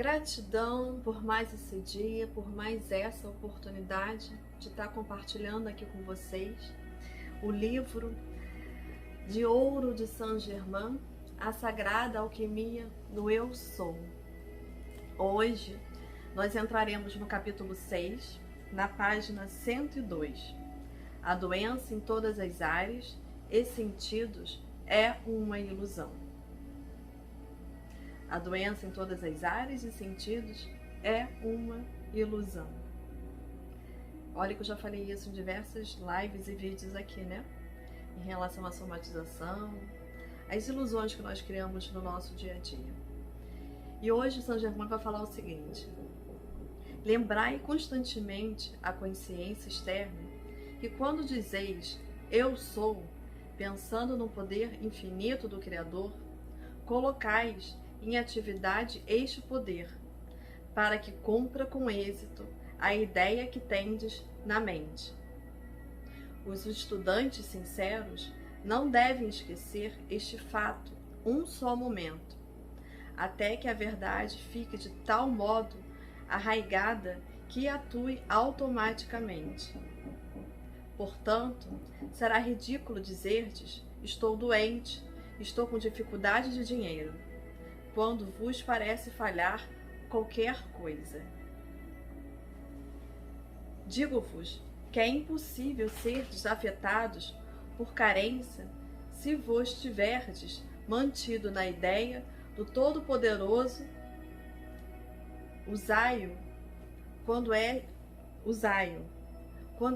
Gratidão por mais esse dia, por mais essa oportunidade de estar compartilhando aqui com vocês o livro de ouro de Saint-Germain, A Sagrada Alquimia do Eu Sou. Hoje nós entraremos no capítulo 6, na página 102. A doença em todas as áreas e sentidos é uma ilusão. A doença em todas as áreas e sentidos é uma ilusão. Olha que eu já falei isso em diversas lives e vídeos aqui, né? Em relação à somatização, as ilusões que nós criamos no nosso dia a dia. E hoje Saint-Germain vai falar o seguinte: lembrai constantemente a consciência externa que quando dizeis eu sou, pensando no poder infinito do Criador, colocais em atividade este poder, para que cumpra com êxito a ideia que tendes na mente. Os estudantes sinceros não devem esquecer este fato um só momento, até que a verdade fique de tal modo arraigada que atue automaticamente. Portanto, será ridículo dizer-lhes: estou doente, estou com dificuldade de dinheiro, quando vos parece falhar qualquer coisa. Digo-vos que é impossível ser desafetados por carência se vos tiverdes mantido na ideia do Todo-Poderoso. Usai-o quando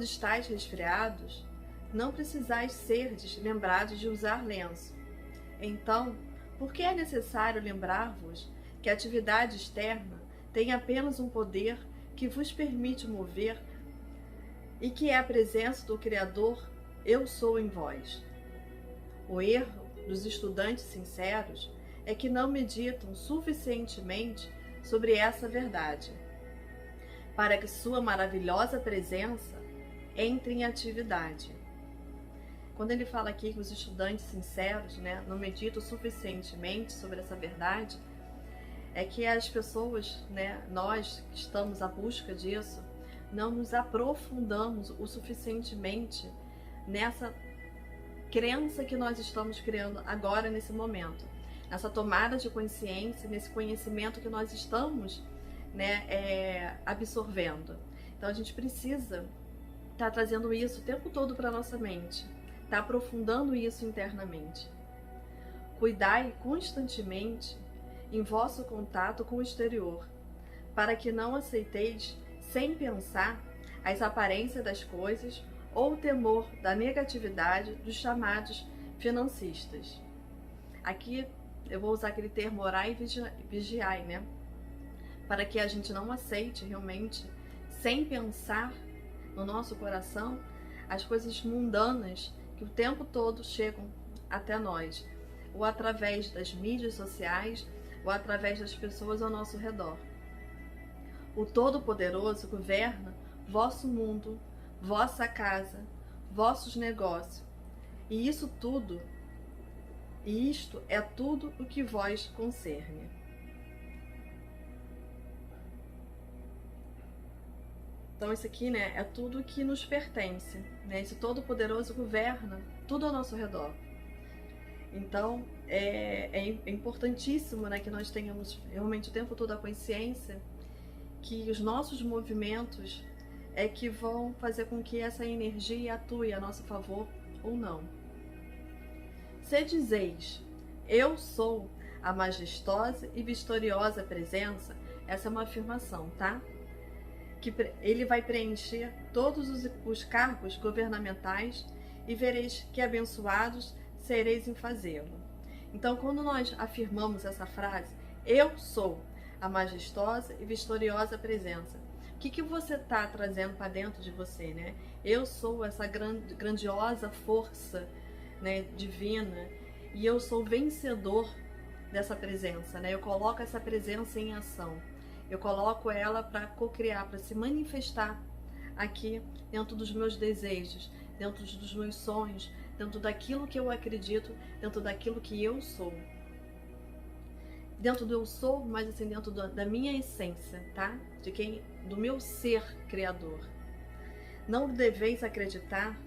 estáis resfriados, não precisais serdes lembrados de usar lenço. Então, por que é necessário lembrar-vos que a atividade externa tem apenas um poder que vos permite mover e que é a presença do Criador Eu Sou em vós? O erro dos estudantes sinceros é que não meditam suficientemente sobre essa verdade, para que sua maravilhosa presença entre em atividade. Quando ele fala aqui que os estudantes sinceros, não meditam suficientemente sobre essa verdade, é que as pessoas, nós que estamos à busca disso, não nos aprofundamos o suficientemente nessa crença que nós estamos criando agora, nesse momento, nessa tomada de consciência, nesse conhecimento que nós estamos absorvendo. Então a gente precisa estar trazendo isso o tempo todo para a nossa mente, está aprofundando isso internamente. Cuidai constantemente em vosso contato com o exterior, para que não aceiteis, sem pensar, as aparências das coisas ou o temor da negatividade dos chamados financistas. Aqui eu vou usar aquele termo orai e vigiai, para que a gente não aceite realmente, sem pensar no nosso coração, as coisas mundanas que o tempo todo chegam até nós, ou através das mídias sociais, ou através das pessoas ao nosso redor. O Todo-Poderoso governa vosso mundo, vossa casa, vossos negócios, e isto é tudo o que vós concerne. Então isso aqui, é tudo que nos pertence, Esse Todo-Poderoso governa tudo ao nosso redor. Então é importantíssimo, que nós tenhamos realmente o tempo todo a consciência que os nossos movimentos é que vão fazer com que essa energia atue a nosso favor ou não. Se dizeis, eu sou a majestosa e vitoriosa presença, essa é uma afirmação, tá? Que ele vai preencher todos os cargos governamentais e vereis que abençoados sereis em fazê-lo. Então, quando nós afirmamos essa frase, eu sou a majestosa e vitoriosa presença, o que você está trazendo para dentro de você, Eu sou essa grandiosa força, divina, e eu sou vencedor dessa presença, Eu coloco essa presença em ação. Eu coloco ela para co-criar, para se manifestar aqui dentro dos meus desejos, dentro dos meus sonhos, dentro daquilo que eu acredito, dentro daquilo que eu sou. dentro do eu sou, mas assim dentro da minha essência, tá? Do meu ser criador. Não deveis acreditar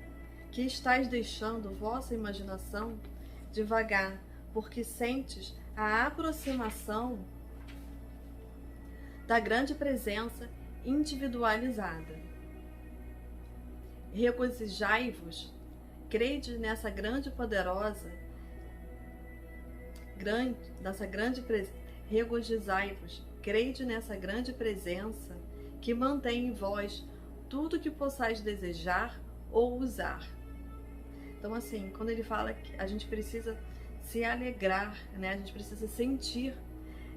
que estáis deixando vossa imaginação devagar, porque sentes a aproximação da grande presença individualizada. Regozijai-vos, crede nessa grande poderosa, regozijai-vos, crede nessa grande presença que mantém em vós tudo que possais desejar ou usar. Então, assim, quando ele fala que a gente precisa se alegrar, né? A gente precisa sentir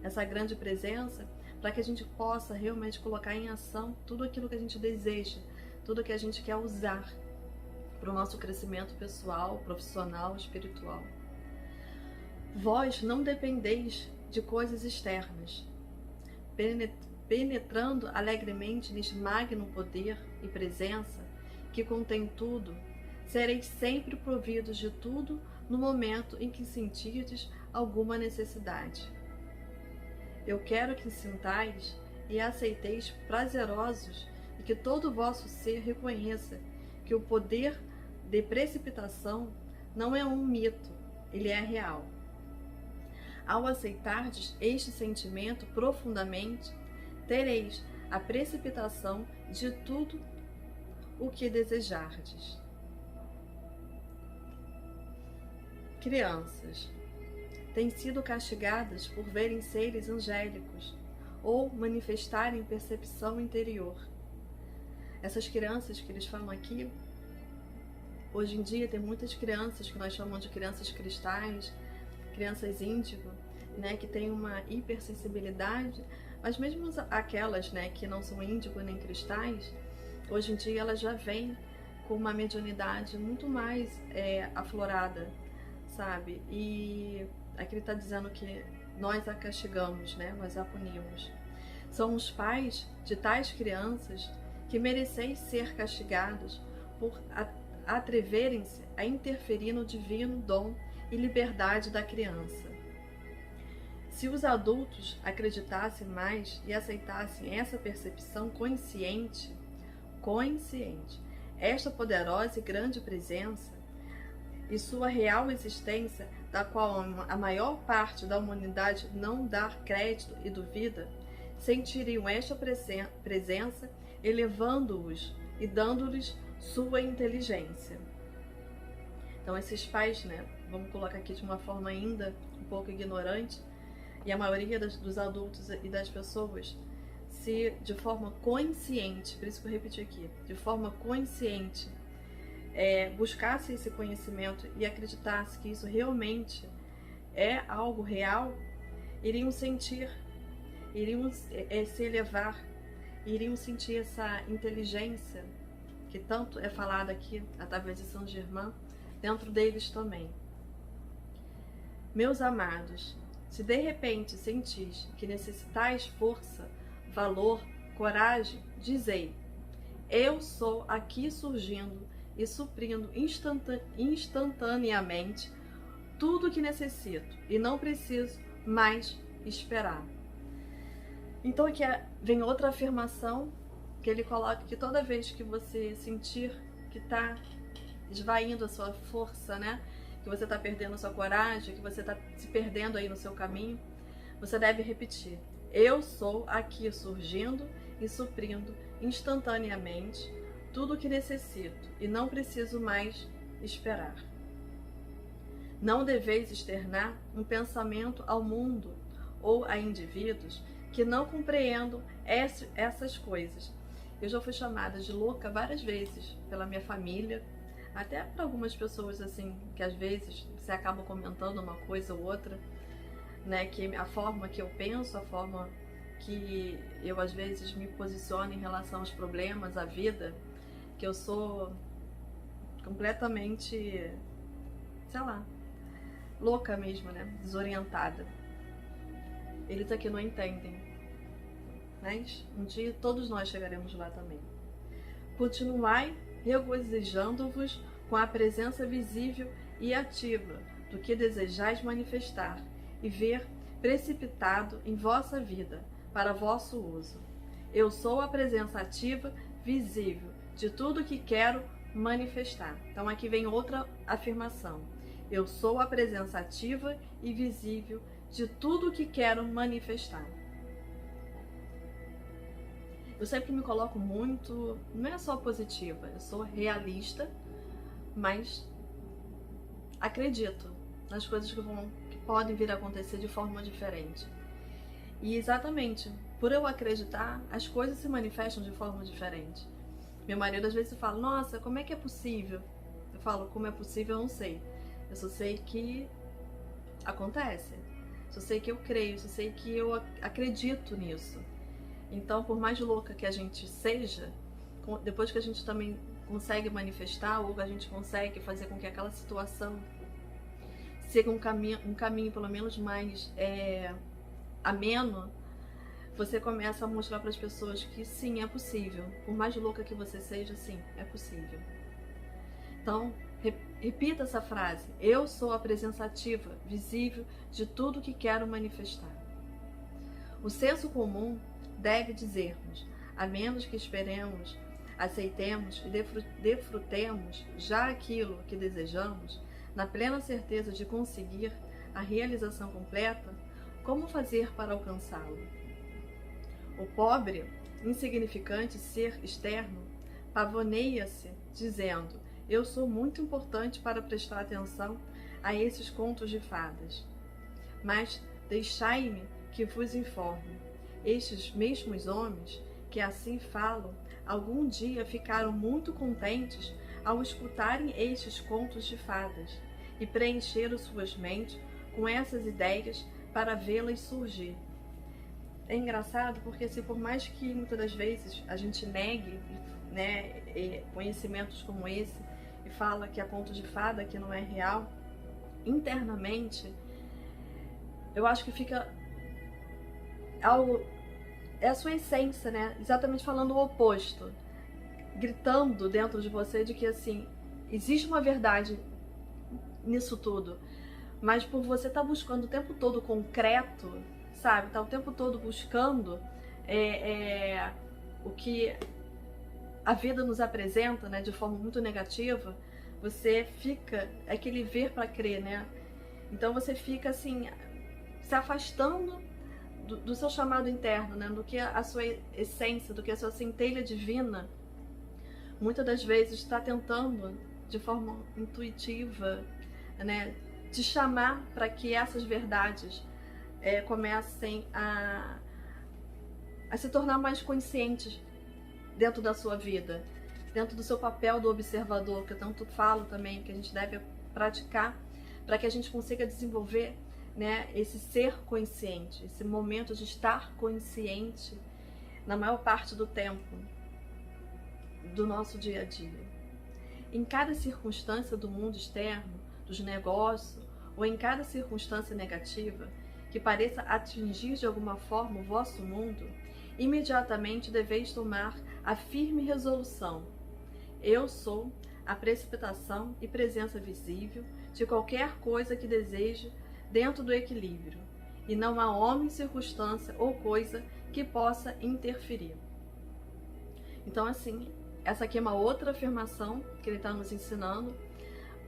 essa grande presença para que a gente possa realmente colocar em ação tudo aquilo que a gente deseja, tudo que a gente quer usar para o nosso crescimento pessoal, profissional, espiritual. Vós não dependeis de coisas externas, penetrando alegremente neste magno poder e presença que contém tudo, sereis sempre providos de tudo no momento em que sentirdes alguma necessidade. Eu quero que sintais e aceiteis prazerosos e que todo o vosso ser reconheça que o poder de precipitação não é um mito, ele é real. Ao aceitardes este sentimento profundamente, tereis a precipitação de tudo o que desejardes. Crianças têm sido castigadas por verem seres angélicos ou manifestarem percepção interior. Essas crianças que eles falam aqui, hoje em dia tem muitas crianças que nós chamamos de crianças cristais, crianças índigo, né, que têm uma hipersensibilidade, mas mesmo aquelas, né, que não são índigo nem cristais, hoje em dia elas já vêm com uma mediunidade muito mais aflorada, sabe? E aqui ele está dizendo que nós a castigamos, né? Nós a punimos. São os pais de tais crianças que mereceis ser castigados por atreverem-se a interferir no divino dom e liberdade da criança. Se os adultos acreditassem mais e aceitassem essa percepção consciente, esta poderosa e grande presença e sua real existência, da qual a maior parte da humanidade não dá crédito e duvida, sentiriam esta presença, elevando-os e dando-lhes sua inteligência. Então esses pais, né, vamos colocar aqui de uma forma ainda um pouco ignorante, e a maioria dos adultos e das pessoas, se de forma consciente, por isso que eu repeti aqui, de forma consciente, buscasse esse conhecimento e acreditasse que isso realmente é algo real, iriam sentir, iriam se elevar, iriam sentir essa inteligência que tanto é falada aqui através de São Germain, dentro deles também. Meus amados, se de repente sentis que necessitais força, valor, coragem, dizei: eu sou aqui surgindo e suprindo instantaneamente tudo o que necessito e não preciso mais esperar. Então aqui vem outra afirmação que ele coloca, que toda vez que você sentir que está esvaindo a sua força, né, que você está perdendo a sua coragem, que você está se perdendo aí no seu caminho, você deve repetir: eu sou aqui surgindo e suprindo instantaneamente tudo o que necessito e não preciso mais esperar. Não deveis externar um pensamento ao mundo ou a indivíduos que não compreendam essas coisas. Eu já fui chamada de louca várias vezes pela minha família, até para algumas pessoas assim, que às vezes você acaba comentando uma coisa ou outra, né, que a forma que eu penso, a forma que eu às vezes me posiciono em relação aos problemas, à vida, que eu sou completamente, sei lá, louca mesmo, né, desorientada. Eles aqui não entendem, mas um dia todos nós chegaremos lá também. Continuai regozijando-vos com a presença visível e ativa do que desejais manifestar e ver precipitado em vossa vida, para vosso uso. Eu sou a presença ativa, visível, de tudo que quero manifestar. Então aqui vem outra afirmação. Eu sou a presença ativa e visível de tudo que quero manifestar. Eu sempre me coloco muito, não é só positiva, eu sou realista, mas acredito nas coisas que podem vir a acontecer de forma diferente. E exatamente, por eu acreditar, as coisas se manifestam de forma diferente. Meu marido às vezes fala, nossa, como é que é possível? Eu falo, como é possível, eu não sei. Eu só sei que acontece. Só sei que eu creio, só sei que eu acredito nisso. Então, por mais louca que a gente seja, depois que a gente também consegue manifestar, ou que a gente consegue fazer com que aquela situação siga um caminho pelo menos mais ameno, você começa a mostrar para as pessoas que sim, é possível. Por mais louca que você seja, sim, é possível. Então, repita essa frase. Eu sou a presença ativa, visível de tudo que quero manifestar. O senso comum deve dizer-nos, a menos que esperemos, aceitemos e desfrutemos já aquilo que desejamos, na plena certeza de conseguir a realização completa, como fazer para alcançá-lo? O pobre, insignificante ser externo pavoneia-se, dizendo: eu sou muito importante para prestar atenção a esses contos de fadas. Mas deixai-me que vos informe. Estes mesmos homens que assim falam, algum dia ficaram muito contentes ao escutarem estes contos de fadas e preencheram suas mentes com essas ideias para vê-las surgir. É engraçado porque, assim, por mais que muitas das vezes a gente negue, né, conhecimentos como esse e fala que é conto de fada, que não é real, internamente eu acho que fica algo, é a sua essência, né? Exatamente falando o oposto, gritando dentro de você de que, assim, existe uma verdade nisso tudo, mas por você estar buscando o tempo todo concreto, sabe? Tá o tempo todo buscando o que a vida nos apresenta, né, de forma muito negativa, você fica, é aquele ver para crer, né? Então você fica, assim, se afastando do seu chamado interno, né? Do que a sua essência, do que a sua centelha divina, muitas das vezes está tentando, de forma intuitiva, né, te chamar para que essas verdades comecem a se tornar mais conscientes dentro da sua vida, dentro do seu papel do observador, que eu tanto falo também, que a gente deve praticar para que a gente consiga desenvolver, né, esse ser consciente, esse momento de estar consciente na maior parte do tempo do nosso dia a dia. Em cada circunstância do mundo externo, dos negócios, ou em cada circunstância negativa que pareça atingir de alguma forma o vosso mundo, imediatamente deveis tomar a firme resolução: eu sou a precipitação e presença visível de qualquer coisa que deseje dentro do equilíbrio, e não há homem, circunstância ou coisa que possa interferir. Então, assim, essa aqui é uma outra afirmação que ele está nos ensinando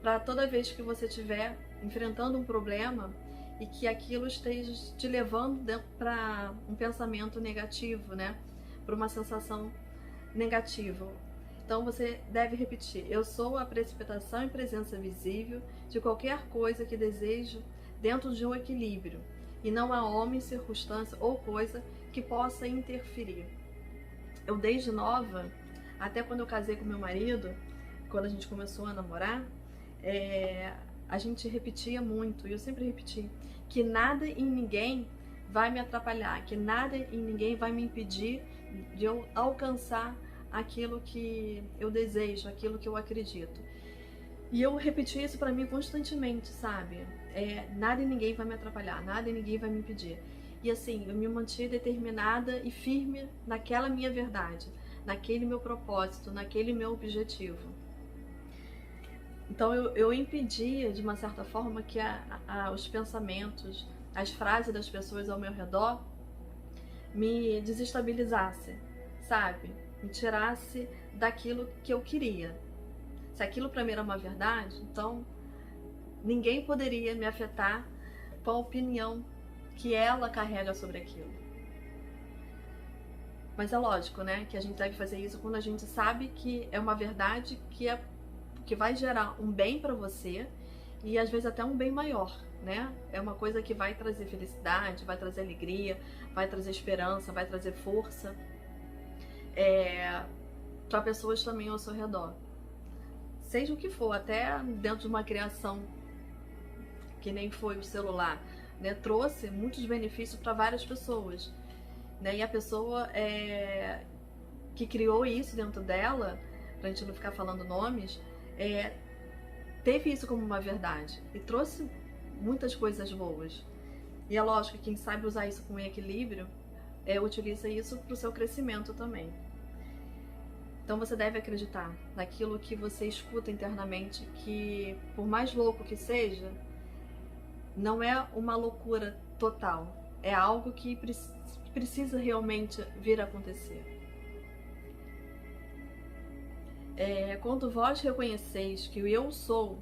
para toda vez que você estiver enfrentando um problema e que aquilo esteja te levando para um pensamento negativo, né? Para uma sensação negativa. Então você deve repetir: eu sou a precipitação e presença visível de qualquer coisa que desejo dentro de um equilíbrio, e não há homem, circunstância ou coisa que possa interferir. Eu, desde nova, até quando eu casei com meu marido, quando a gente começou a namorar, a gente repetia muito, e eu sempre repeti, que nada e ninguém vai me atrapalhar, que nada e ninguém vai me impedir de eu alcançar aquilo que eu desejo, aquilo que eu acredito. E eu repeti isso pra mim constantemente, sabe? Nada e ninguém vai me atrapalhar, nada e ninguém vai me impedir. E assim, eu me mantinha determinada e firme naquela minha verdade, naquele meu propósito, naquele meu objetivo. Então eu impedia, de uma certa forma, que os pensamentos, as frases das pessoas ao meu redor me desestabilizasse, sabe? Me tirasse daquilo que eu queria. Se aquilo para mim era uma verdade, então ninguém poderia me afetar com a opinião que ela carrega sobre aquilo. Mas é lógico, né, que a gente deve fazer isso quando a gente sabe que é uma verdade que vai gerar um bem para você e às vezes até um bem maior, né? É uma coisa que vai trazer felicidade, vai trazer alegria, vai trazer esperança, vai trazer força para pessoas também ao seu redor. Seja o que for, até dentro de uma criação que nem foi o celular, né? Trouxe muitos benefícios para várias pessoas, né? E a pessoa que criou isso dentro dela, pra gente não ficar falando nomes, teve isso como uma verdade e trouxe muitas coisas boas. E é lógico que quem sabe usar isso com equilíbrio utiliza isso para o seu crescimento também. Então você deve acreditar naquilo que você escuta internamente, que por mais louco que seja, não é uma loucura total, é algo que precisa realmente vir a acontecer. Quando vós reconheceis que o eu sou,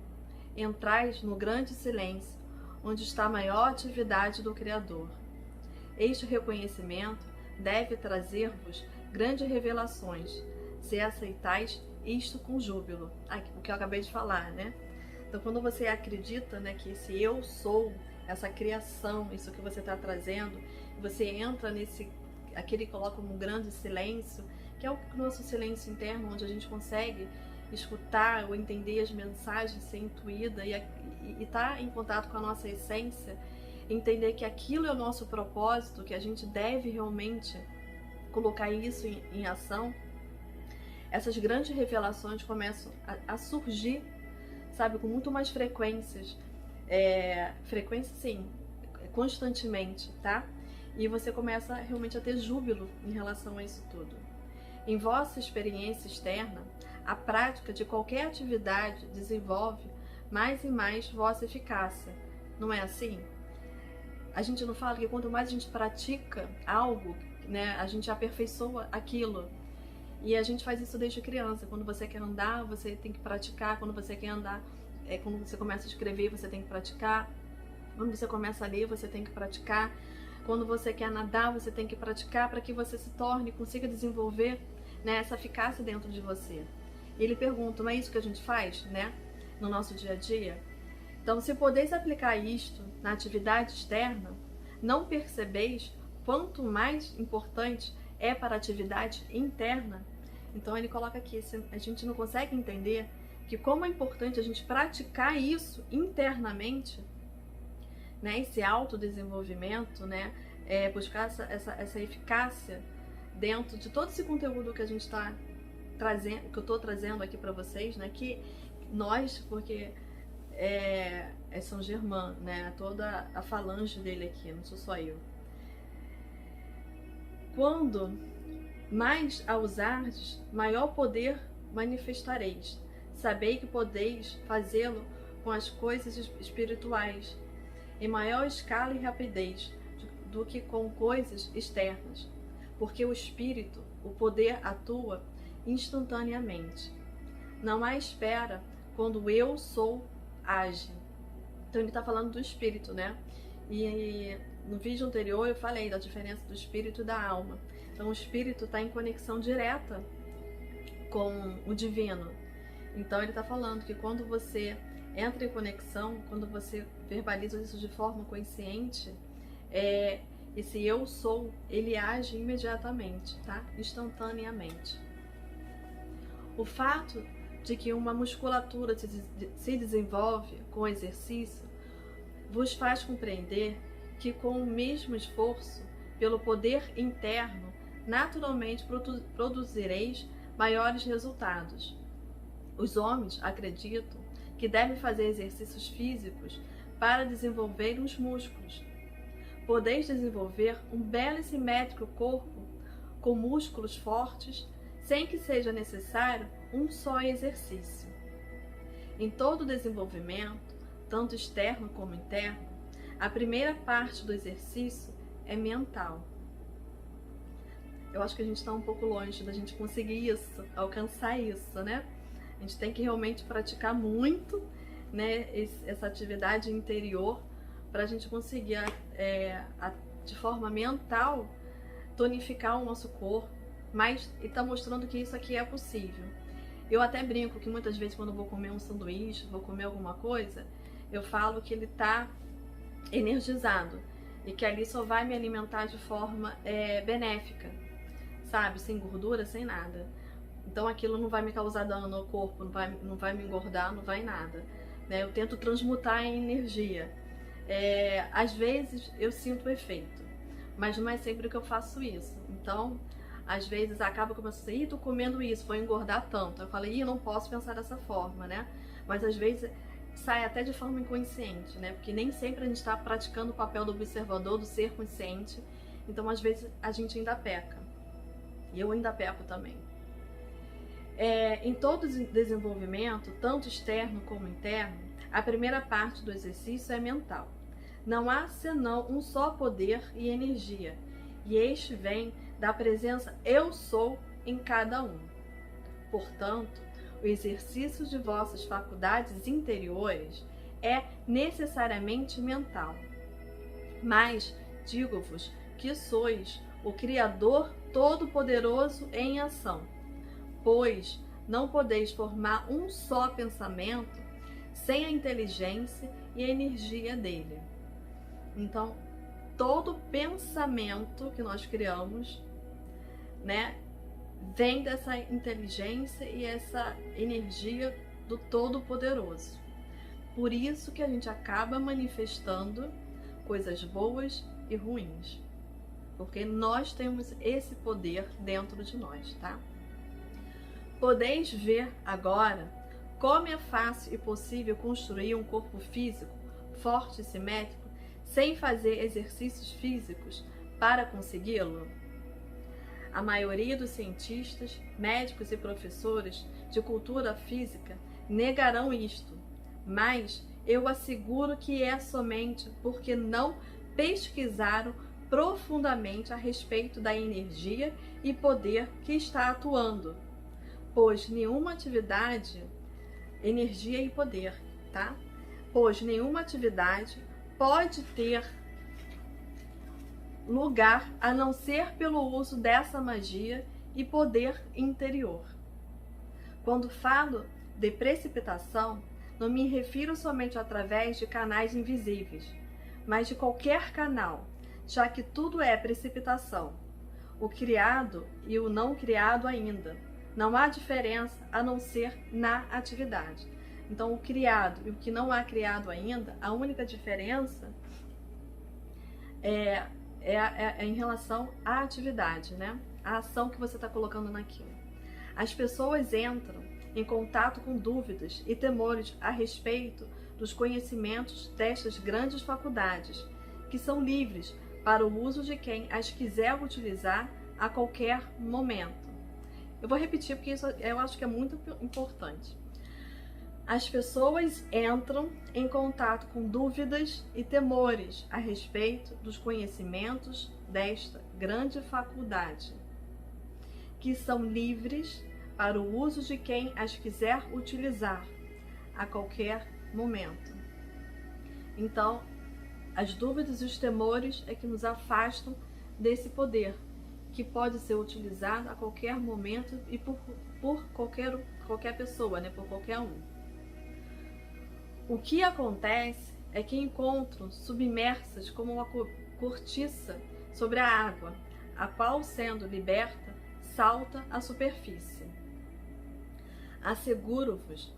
entrais no grande silêncio, onde está a maior atividade do Criador. Este reconhecimento deve trazer-vos grandes revelações, se aceitais isto com júbilo. O que eu acabei de falar, né? Então, quando você acredita, né, que esse eu sou, essa criação, isso que você está trazendo, você entra aqui ele coloca como um grande silêncio, que é o nosso silêncio interno, onde a gente consegue escutar ou entender as mensagens, ser intuída e estar em contato com a nossa essência, entender que aquilo é o nosso propósito, que a gente deve realmente colocar isso em ação. Essas grandes revelações começam a surgir, sabe, com muito mais frequências, frequência sim, constantemente, tá? E você começa realmente a ter júbilo em relação a isso tudo. Em vossa experiência externa, a prática de qualquer atividade desenvolve mais e mais vossa eficácia. Não é assim? A gente não fala que quanto mais a gente pratica algo, né, a gente aperfeiçoa aquilo. E a gente faz isso desde criança. Quando você quer andar, você tem que praticar. Quando você quer andar, quando você começa a escrever, você tem que praticar. Quando você começa a ler, você tem que praticar. Quando você quer nadar, você tem que praticar para que você se torne, consiga desenvolver, né, essa eficácia dentro de você. E ele pergunta, não é isso que a gente faz, né, no nosso dia a dia? Então, se podeis aplicar isto na atividade externa, não percebeis quanto mais importante é para a atividade interna? Então ele coloca aqui, a gente não consegue entender que como é importante a gente praticar isso internamente, né, esse autodesenvolvimento, né, buscar essa eficácia dentro de todo esse conteúdo que a gente está trazendo, que eu estou trazendo aqui para vocês, né, que nós, porque é São Germain, né, toda a falange dele aqui, não sou só eu. Quando mais a usardes, maior poder manifestareis. Sabei que podeis fazê-lo com as coisas espirituais, em maior escala e rapidez do que com coisas externas, porque o espírito, o poder atua instantaneamente. Não há espera quando o eu sou age. Então ele está falando do espírito, né? E no vídeo anterior eu falei da diferença do espírito e da alma. Então o espírito está em conexão direta com o divino. Então ele está falando que quando você entra em conexão, quando você verbaliza isso de forma consciente, esse eu sou, ele age imediatamente, tá? Instantaneamente. O fato de que uma musculatura se desenvolve com o exercício vos faz compreender que com o mesmo esforço, pelo poder interno, naturalmente produzireis maiores resultados. Os homens acreditam que devem fazer exercícios físicos para desenvolver os músculos. Podeis desenvolver um belo e simétrico corpo com músculos fortes, sem que seja necessário um só exercício. Em todo desenvolvimento, tanto externo como interno, A primeira parte do exercício é mental. Eu acho que a gente está um pouco longe da gente conseguir isso, alcançar isso, né? A gente tem que realmente praticar muito, né, essa atividade interior para a gente conseguir, de forma mental, tonificar o nosso corpo, mas está mostrando que isso aqui é possível. Eu até brinco que muitas vezes quando eu vou comer um sanduíche, vou comer alguma coisa, eu falo que ele está energizado e que ali só vai me alimentar de forma benéfica, sabe? Sem gordura, sem nada. Então aquilo não vai me causar dano no corpo, não vai me engordar, não vai nada, né? Eu tento transmutar em energia. Às vezes eu sinto o efeito, mas não é sempre que eu faço isso. Então, às vezes acaba começando assim, tô comendo isso, vou engordar tanto. Eu falei, não posso pensar dessa forma, né? Mas às vezes sai até de forma inconsciente, né? Porque nem sempre a gente está praticando o papel do observador, do ser consciente. Então, às vezes, a gente ainda peca. E eu ainda peco também. Em todo desenvolvimento, tanto externo como interno, a primeira parte do exercício é mental. Não há senão um só poder e energia, e este vem da presença eu sou em cada um. Portanto, o exercício de vossas faculdades interiores é necessariamente mental. Mas digo-vos que sois o Criador Todo-Poderoso em ação, pois não podeis formar um só pensamento sem a inteligência e a energia dele. Então, todo pensamento que nós criamos, né, vem dessa inteligência e essa energia do Todo-Poderoso. Por isso que a gente acaba manifestando coisas boas e ruins, porque nós temos esse poder dentro de nós, tá? Podeis ver agora como é fácil e possível construir um corpo físico forte e simétrico sem fazer exercícios físicos para consegui-lo? A maioria dos cientistas, médicos e professores de cultura física negarão isto, mas eu asseguro que é somente porque não pesquisaram profundamente a respeito da energia e poder que está atuando, pois nenhuma atividade, energia e poder, tá? Pois nenhuma atividade pode ter lugar a não ser pelo uso dessa magia e poder interior. Quando falo de precipitação, não me refiro somente através de canais invisíveis, mas de qualquer canal, já que tudo é precipitação, o criado e o não criado ainda. Não há diferença a não ser na atividade. Então, o criado e o que não há criado ainda, a única diferença é em relação à atividade, né? A ação que você está colocando naquilo. As pessoas entram em contato com dúvidas e temores a respeito dos conhecimentos destas grandes faculdades, que são livres para o uso de quem as quiser utilizar a qualquer momento. Eu vou repetir porque isso eu acho que é muito importante. As pessoas entram em contato com dúvidas e temores a respeito dos conhecimentos desta grande faculdade, que são livres para o uso de quem as quiser utilizar a qualquer momento. Então, as dúvidas e os temores é que nos afastam desse poder, que pode ser utilizado a qualquer momento e por qualquer pessoa, né? Por qualquer um. O que acontece é que encontram submersas como uma cortiça sobre a água, a qual, sendo liberta, salta à superfície. Asseguro-vos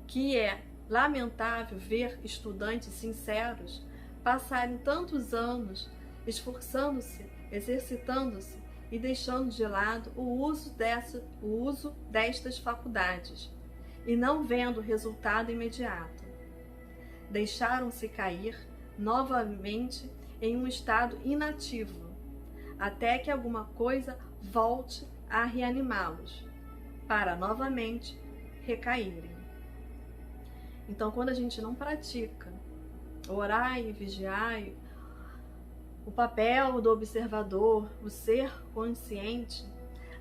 que é lamentável ver estudantes sinceros passarem tantos anos esforçando-se, exercitando-se e deixando de lado o uso destas faculdades e não vendo resultado imediato. Deixaram-se cair novamente em um estado inativo, até que alguma coisa volte a reanimá-los, para novamente recaírem. Então, quando a gente não pratica orai e vigiai, o papel do observador, o ser consciente,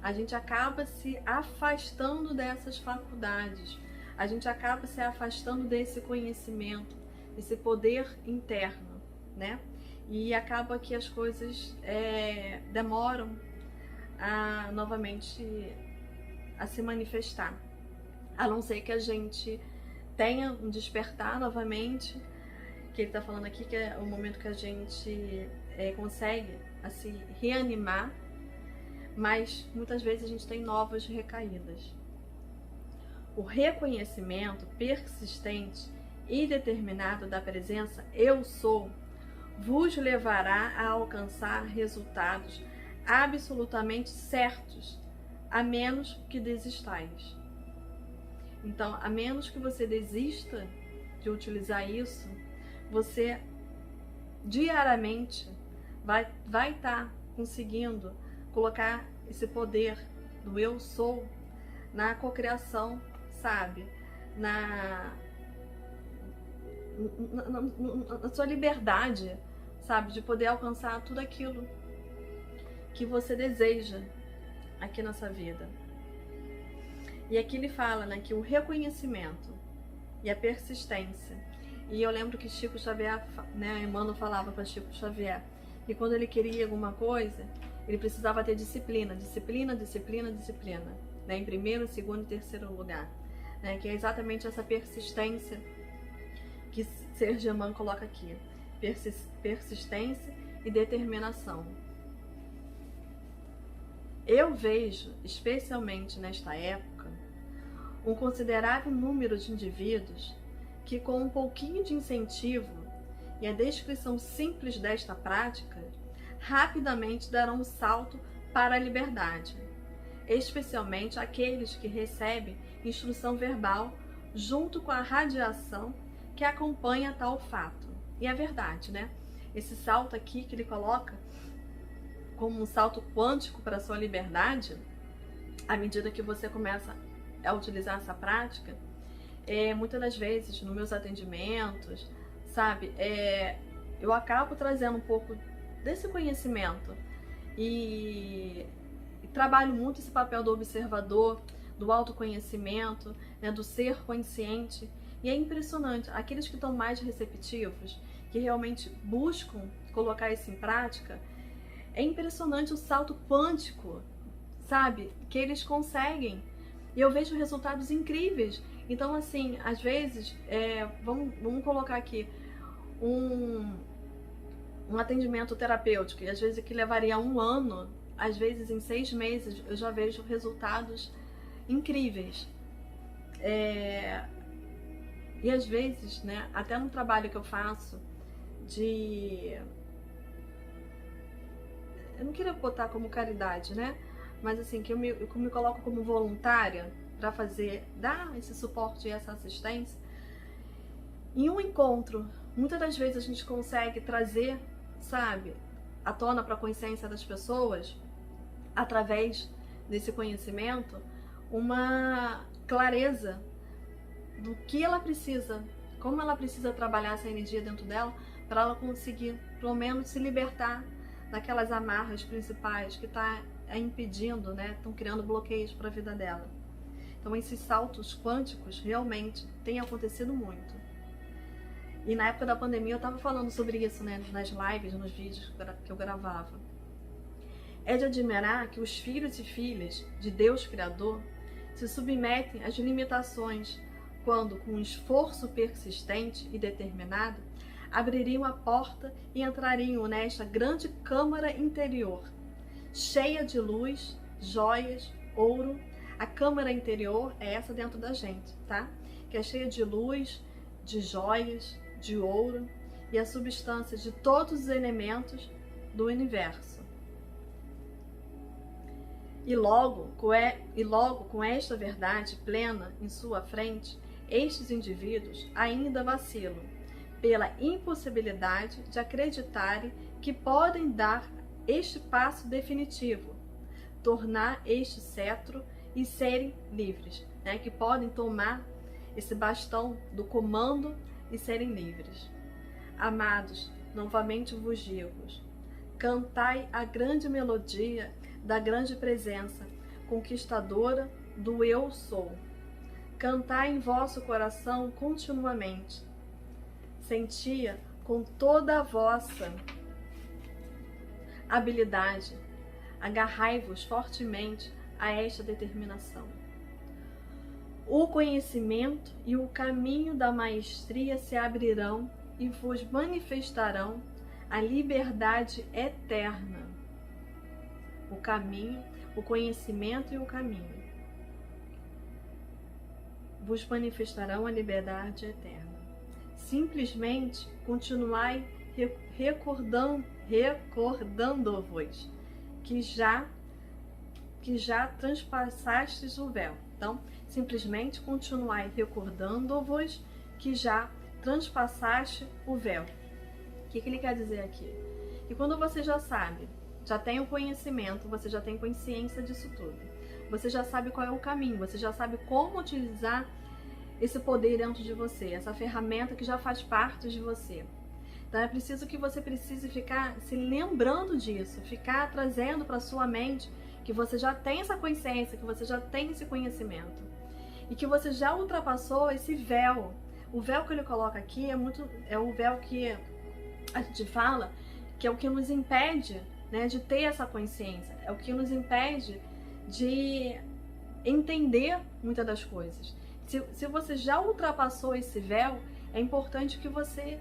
a gente acaba se afastando dessas faculdades, a gente acaba se afastando desse conhecimento, desse poder interno, né? E acaba que as coisas demoram novamente a se manifestar, a não ser que a gente tenha um despertar novamente, que ele está falando aqui, que é o momento que a gente consegue se reanimar, mas muitas vezes a gente tem novas recaídas. O reconhecimento persistente e determinado da presença Eu Sou vos levará a alcançar resultados absolutamente certos, a menos que desistais. Então, a menos que você desista de utilizar isso, você diariamente vai estar conseguindo colocar esse poder do Eu Sou na cocriação, sabe? Na sua liberdade, sabe? De poder alcançar tudo aquilo que você deseja aqui nessa vida. E aqui ele fala, né, que o reconhecimento e a persistência. E eu lembro que Chico Xavier, né, Emmanuel falava para Chico Xavier, que quando ele queria alguma coisa, ele precisava ter disciplina, disciplina, disciplina, disciplina, né, em primeiro, segundo e terceiro lugar, né, que é exatamente essa persistência que Ser Germain coloca aqui, persistência e determinação. Eu vejo, especialmente nesta época, um considerável número de indivíduos que, com um pouquinho de incentivo e a descrição simples desta prática, rapidamente darão um salto para a liberdade, especialmente aqueles que recebem instrução verbal junto com a radiação que acompanha tal fato. E é verdade, né? Esse salto aqui que ele coloca como um salto quântico para a sua liberdade, à medida que você começa a utilizar essa prática, muitas das vezes nos meus atendimentos, sabe, eu acabo trazendo um pouco desse conhecimento e trabalho muito esse papel do observador, do autoconhecimento, né, do ser consciente. E é impressionante, aqueles que estão mais receptivos, que realmente buscam colocar isso em prática, é impressionante o salto quântico, sabe, que eles conseguem. E eu vejo resultados incríveis. Então, assim, às vezes, vamos colocar aqui um atendimento terapêutico, e às vezes que levaria 1 ano, às vezes em 6 meses, eu já vejo resultados incríveis. E às vezes, né, até no trabalho que eu faço, eu não queria botar como caridade, né? Mas assim, que eu me coloco como voluntária para dar esse suporte e essa assistência. Em um encontro, muitas das vezes a gente consegue trazer, sabe, à tona para a consciência das pessoas, através desse conhecimento, uma clareza do que ela precisa, como ela precisa trabalhar essa energia dentro dela, para ela conseguir, pelo menos, se libertar daquelas amarras principais que está impedindo, né? Estão criando bloqueios para a vida dela. Então, esses saltos quânticos realmente têm acontecido muito. E na época da pandemia eu estava falando sobre isso, né? Nas lives, nos vídeos que eu gravava. É de admirar que os filhos e filhas de Deus Criador se submetem às limitações quando, com um esforço persistente e determinado, abririam a porta e entrariam nesta grande câmara interior, cheia de luz, joias, ouro. A câmara interior é essa dentro da gente, tá? Que é cheia de luz, de joias, de ouro e a substância de todos os elementos do universo. E logo com esta verdade plena em sua frente, estes indivíduos ainda vacilam pela impossibilidade de acreditarem que podem dar este passo definitivo, tornar este cetro e serem livres, né? Que podem tomar esse bastão do comando e serem livres. amados, novamente vos digo, cantai a grande melodia da grande presença, conquistadora do eu sou. Cantai em vosso coração continuamente. Sentia com toda a vossa habilidade. Agarrai-vos fortemente a esta determinação. O conhecimento e o caminho da maestria se abrirão e vos manifestarão a liberdade eterna. O caminho, o conhecimento e o caminho vos manifestarão a liberdade eterna. Simplesmente continuai recordando-vos que já transpassastes o véu. Então, simplesmente continuai recordando-vos que já transpassaste o véu. O que ele quer dizer aqui? Que quando você já sabe, já tem o conhecimento, você já tem consciência disso tudo, você já sabe qual é o caminho, você já sabe como utilizar esse poder dentro de você, essa ferramenta que já faz parte de você. Então é preciso que você precise ficar se lembrando disso, ficar trazendo para sua mente que você já tem essa consciência, que você já tem esse conhecimento e que você já ultrapassou esse véu. O véu que ele coloca aqui é o véu que a gente fala que é o que nos impede, né, de ter essa consciência, é o que nos impede de entender muitas das coisas. Se você já ultrapassou esse véu, é importante que você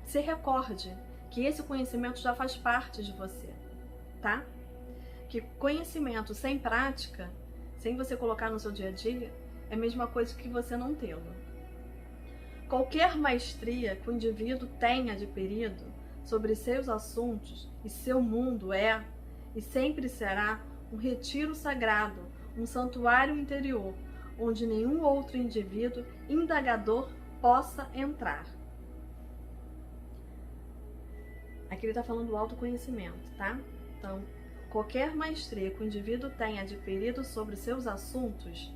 se recorde que esse conhecimento já faz parte de você, tá? Que conhecimento sem prática, sem você colocar no seu dia a dia, é a mesma coisa que você não tê-lo. Qualquer maestria que o indivíduo tenha adquirido sobre seus assuntos e seu mundo é, e sempre será, um retiro sagrado, um santuário interior, onde nenhum outro indivíduo indagador possa entrar. Aqui ele está falando do autoconhecimento, tá? Então, qualquer maestria que o indivíduo tenha adquirido sobre seus assuntos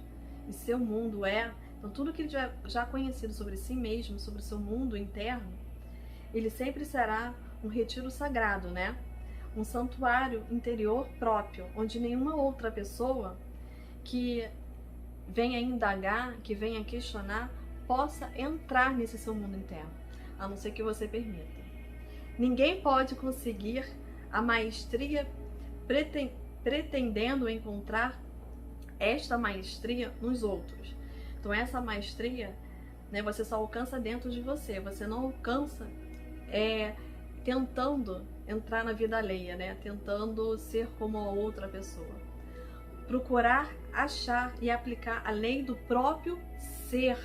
e seu mundo é, então tudo que ele já conhecido sobre si mesmo, sobre o seu mundo interno, ele sempre será um retiro sagrado, né? Um santuário interior próprio, onde nenhuma outra pessoa que venha indagar, que venha questionar, possa entrar nesse seu mundo interno, a não ser que você permita. Ninguém pode conseguir a maestria pretendendo encontrar esta maestria nos outros. Então essa maestria, né, você só alcança dentro de você, você não alcança tentando entrar na vida alheia, né, tentando ser como a outra pessoa. Procurar achar e aplicar a lei do próprio ser.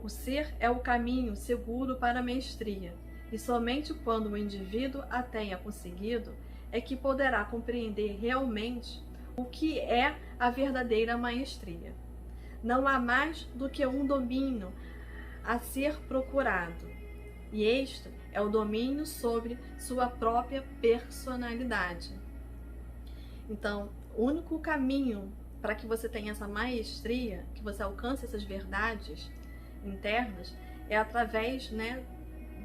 O ser é o caminho seguro para a maestria, e somente quando o indivíduo a tenha conseguido é que poderá compreender realmente o que é a verdadeira maestria. Não há mais do que um domínio a ser procurado, e este é o domínio sobre sua própria personalidade. Então, o único caminho para que você tenha essa maestria, que você alcance essas verdades internas, é através, né,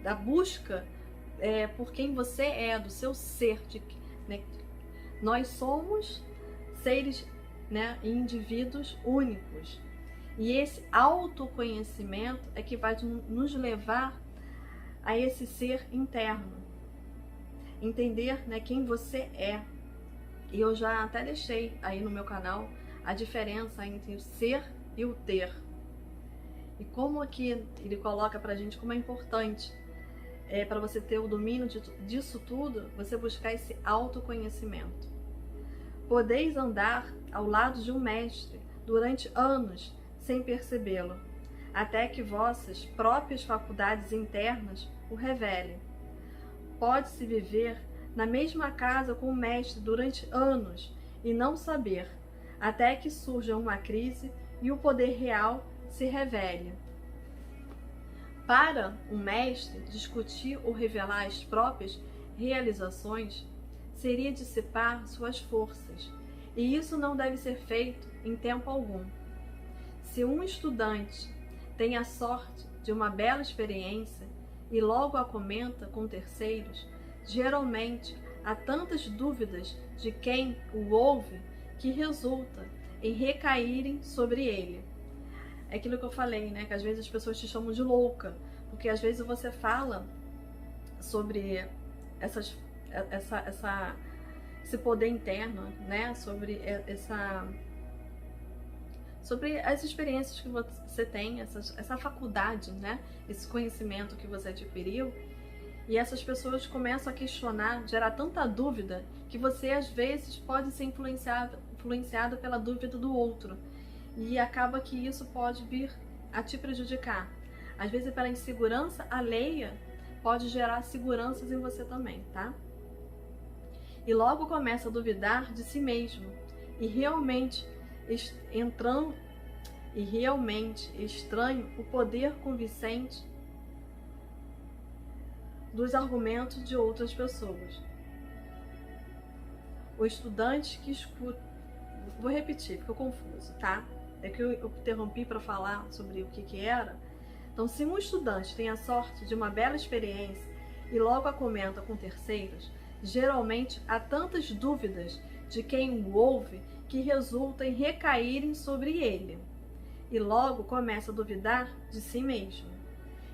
da busca por quem você é, do seu ser. Né? Nós somos seres, né, indivíduos únicos. E esse autoconhecimento é que vai nos levar a esse ser interno. Entender, né, quem você é. E eu já até deixei aí no meu canal a diferença entre o ser e o ter. E como aqui ele coloca pra gente como é importante para você ter o domínio disso tudo, você buscar esse autoconhecimento. Podeis andar ao lado de um mestre durante anos sem percebê-lo, até que vossas próprias faculdades internas o revelem. Pode-se viver na mesma casa com o mestre durante anos e não saber, até que surja uma crise e o poder real se revele. Para um mestre, discutir ou revelar as próprias realizações seria dissipar suas forças, e isso não deve ser feito em tempo algum. Se um estudante tem a sorte de uma bela experiência e logo a comenta com terceiros, geralmente há tantas dúvidas de quem o ouve que resulta em recaírem sobre ele. É aquilo que eu falei, né? Que às vezes as pessoas te chamam de louca, porque às vezes você fala sobre esse poder interno, né? Sobre as experiências que você tem, essa faculdade, né? Esse conhecimento que você adquiriu. E essas pessoas começam a questionar, gerar tanta dúvida, que você às vezes pode ser influenciado pela dúvida do outro. E acaba que isso pode vir a te prejudicar. Às vezes pela insegurança alheia, pode gerar seguranças em você também, tá? E logo começa a duvidar de si mesmo. E realmente estranho o poder convincente dos argumentos de outras pessoas. O estudante que escuta... Vou repetir, porque eu confuso, tá? É que eu interrompi para falar sobre o que era. Então, se um estudante tem a sorte de uma bela experiência e logo a comenta com terceiros, geralmente há tantas dúvidas de quem o ouve que resulta em recaírem sobre ele. E logo começa a duvidar de si mesmo.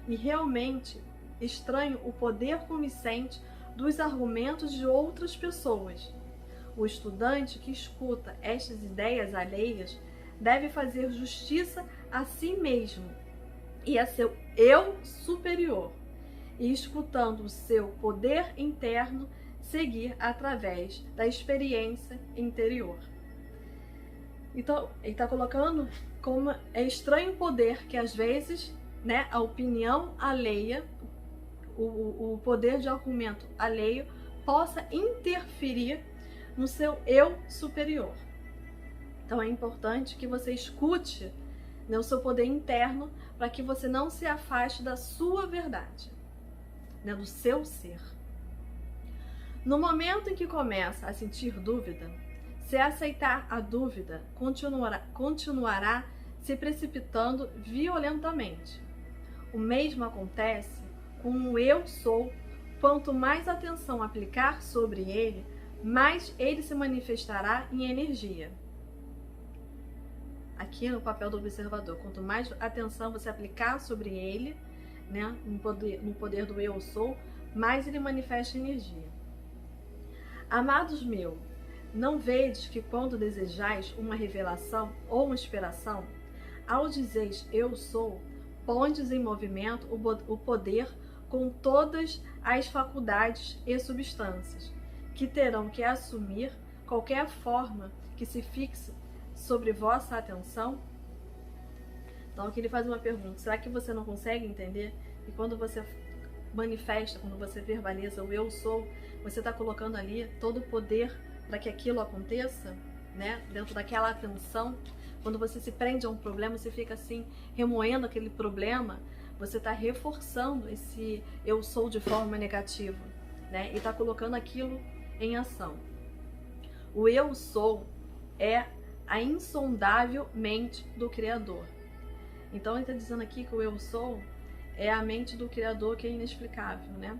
E realmente estranho o poder convincente dos argumentos de outras pessoas. O estudante que escuta estas ideias alheias deve fazer justiça a si mesmo e a seu eu superior, e escutando o seu poder interno, seguir através da experiência interior. Então, ele está colocando como é estranho o poder que às vezes, né, a opinião alheia, o poder de argumento alheio possa interferir no seu eu superior. Então é importante que você escute, né, o seu poder interno, para que você não se afaste da sua verdade, né, do seu ser. No momento em que começa a sentir dúvida, se aceitar a dúvida, continuará se precipitando violentamente. O mesmo acontece com o eu sou. Quanto mais atenção aplicar sobre ele, mais ele se manifestará em energia. Aqui no papel do observador, quanto mais atenção você aplicar sobre ele, né, no poder do eu sou, mais ele manifesta energia. Amados meus, não vedes que quando desejais uma revelação ou uma inspiração, ao dizeis eu sou, pondes em movimento o poder com todas as faculdades e substâncias, que terão que assumir qualquer forma que se fixe sobre vossa atenção? Então aqui ele faz uma pergunta: será que você não consegue entender que quando você manifesta, quando você verbaliza o eu sou, você está colocando ali todo o poder para que aquilo aconteça, né? Dentro daquela atenção. Quando você se prende a um problema, você fica assim remoendo aquele problema, você está reforçando esse eu sou de forma negativa, né? E está colocando aquilo em ação. O eu sou é a insondável mente do Criador. Então ele está dizendo aqui que o eu sou é a mente do Criador, que é inexplicável, né?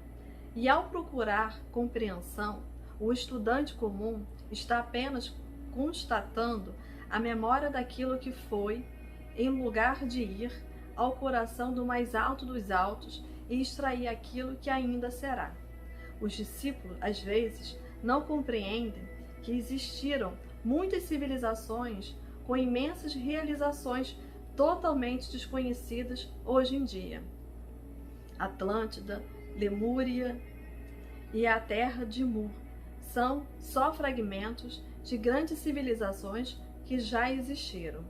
E ao procurar compreensão, o estudante comum está apenas constatando a memória daquilo que foi, em lugar de ir ao coração do mais alto dos altos e extrair aquilo que ainda será. Os discípulos, às vezes, não compreendem que existiram muitas civilizações com imensas realizações totalmente desconhecidas hoje em dia. Atlântida, Lemúria e a terra de Mu são só fragmentos de grandes civilizações que já existiram.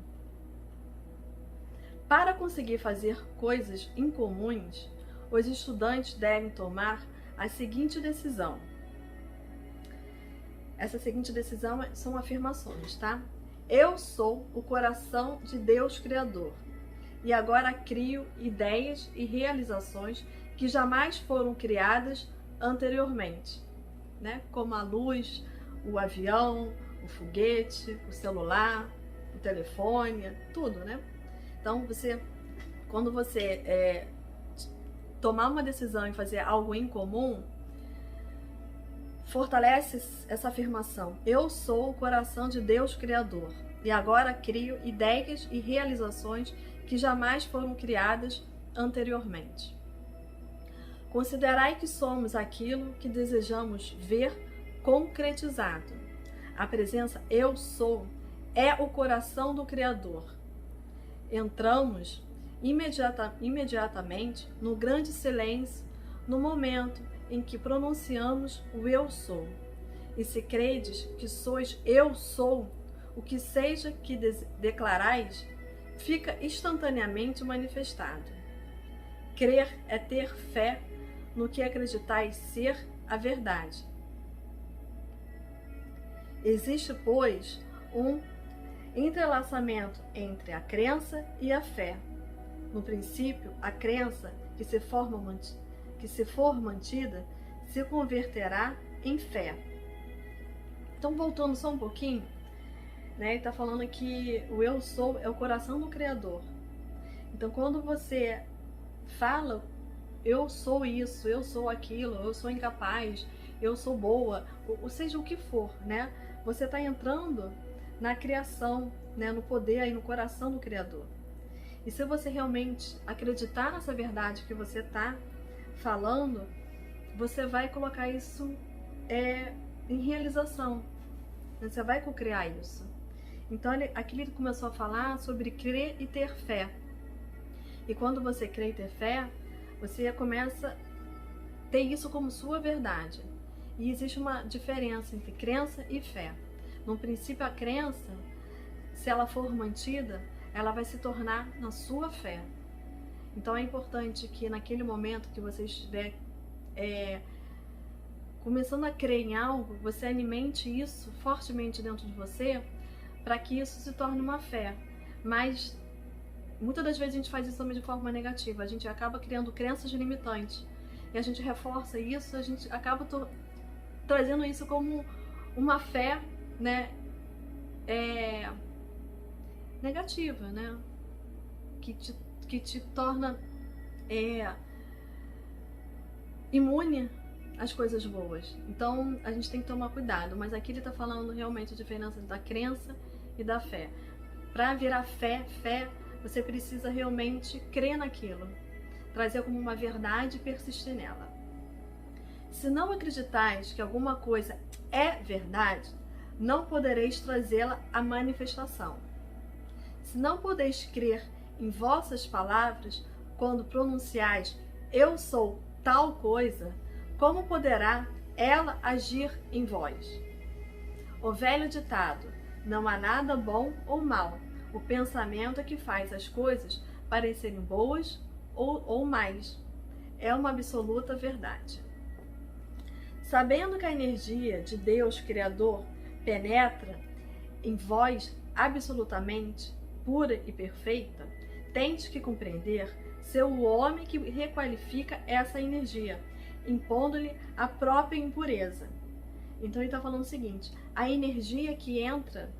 Para conseguir fazer coisas incomuns, os estudantes devem tomar a seguinte decisão. Essa seguinte decisão são afirmações, tá? Eu sou o coração de Deus Criador e agora crio ideias e realizações que jamais foram criadas anteriormente, né? Como a luz, o avião, o foguete, o celular, o telefone, tudo, né? Então você quando você tomar uma decisão e fazer algo em comum, fortalece essa afirmação: eu sou o coração de Deus Criador e agora crio ideias e realizações que jamais foram criadas anteriormente. Considerai que somos aquilo que desejamos ver concretizado. A presença eu sou é o coração do Criador. Entramos imediatamente no grande silêncio, no momento em que pronunciamos o eu sou. E se credes que sois eu sou, o que seja que declarais, fica instantaneamente manifestado. Crer é ter fé no que acreditais ser a verdade. Existe, pois, um entrelaçamento entre a crença e a fé. No princípio, a crença que se for mantida se converterá em fé. Então, voltando só um pouquinho, né, ele está falando que o eu sou é o coração do Criador. Então, quando você fala eu sou isso, eu sou aquilo, eu sou incapaz, eu sou boa, ou seja o que for, né? Você está entrando na criação, né, no poder e no coração do Criador. E se você realmente acreditar nessa verdade que você está falando, você vai colocar isso em realização. Você vai cocriar isso. Então, aqui ele começou a falar sobre crer e ter fé. E quando você crê e ter fé, você começa a ter isso como sua verdade. E existe uma diferença entre crença e fé. No princípio, a crença, se ela for mantida, ela vai se tornar na sua fé. Então é importante que naquele momento que você estiver começando a crer em algo, você alimente isso fortemente dentro de você, para que isso se torne uma fé. Mas muitas das vezes a gente faz isso também de forma negativa. A gente acaba criando crenças limitantes. E a gente reforça isso, a gente acaba trazendo isso como uma fé, né, negativa, né? Que te torna imune às coisas boas. Então a gente tem que tomar cuidado. Mas aqui ele está falando realmente a diferença da crença e da fé. Para virar fé, você precisa realmente crer naquilo, trazer como uma verdade e persistir nela. Se não acreditais que alguma coisa é verdade, não podereis trazê-la à manifestação. Se não podeis crer em vossas palavras, quando pronunciais eu sou tal coisa, como poderá ela agir em vós? O velho ditado: não há nada bom ou mal. O pensamento é que faz as coisas parecerem boas ou mais. É uma absoluta verdade. Sabendo que a energia de Deus Criador penetra em vós absolutamente pura e perfeita, tente que compreender ser o homem que requalifica essa energia, impondo-lhe a própria impureza. Então ele está falando o seguinte: a energia que entra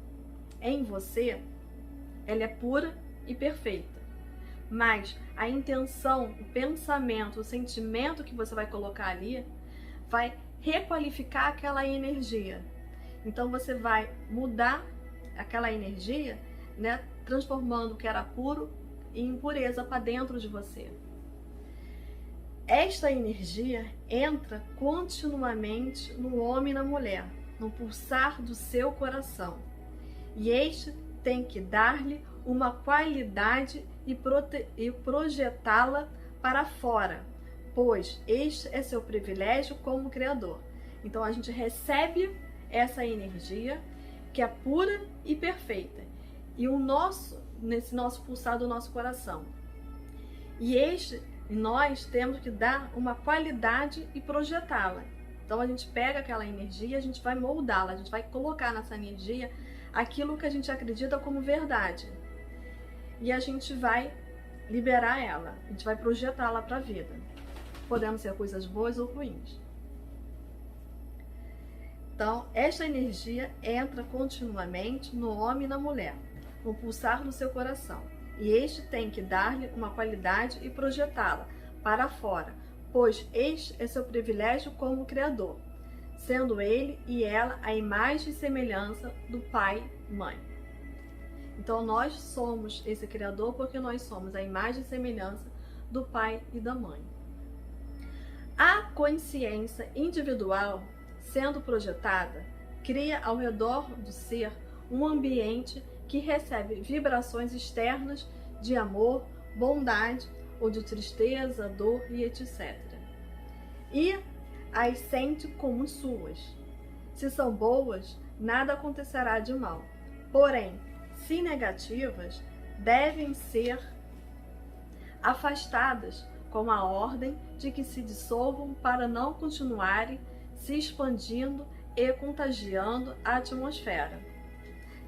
em você, ela é pura e perfeita. Mas a intenção, o pensamento, o sentimento que você vai colocar ali vai requalificar aquela energia. Então você vai mudar aquela energia, né, transformando o que era puro em impureza para dentro de você. Esta energia entra continuamente no homem e na mulher, no pulsar do seu coração. E este tem que dar-lhe uma qualidade e projetá-la para fora, pois este é seu privilégio como Criador. Então a gente recebe essa energia que é pura e perfeita, e nesse nosso pulsar do nosso coração. E nós temos que dar uma qualidade e projetá-la. Então a gente pega aquela energia, a gente vai moldá-la, a gente vai colocar nessa energia aquilo que a gente acredita como verdade. E a gente vai liberar ela, a gente vai projetá-la para a vida. Podemos ser coisas boas ou ruins. Então, esta energia entra continuamente no homem e na mulher, no pulsar do seu coração. e este tem que dar-lhe uma qualidade e projetá-la para fora, pois este é seu privilégio como Criador, sendo ele e ela a imagem e semelhança do Pai e Mãe. Então nós somos esse Criador porque nós somos a imagem e semelhança do Pai e da Mãe. A consciência individual, sendo projetada, cria ao redor do ser um ambiente que recebe vibrações externas de amor, bondade ou de tristeza, dor e etc. E as sente como suas. Se são boas, nada acontecerá de mal. Porém, se negativas, devem ser afastadas com a ordem de que se dissolvam para não continuarem se expandindo e contagiando a atmosfera.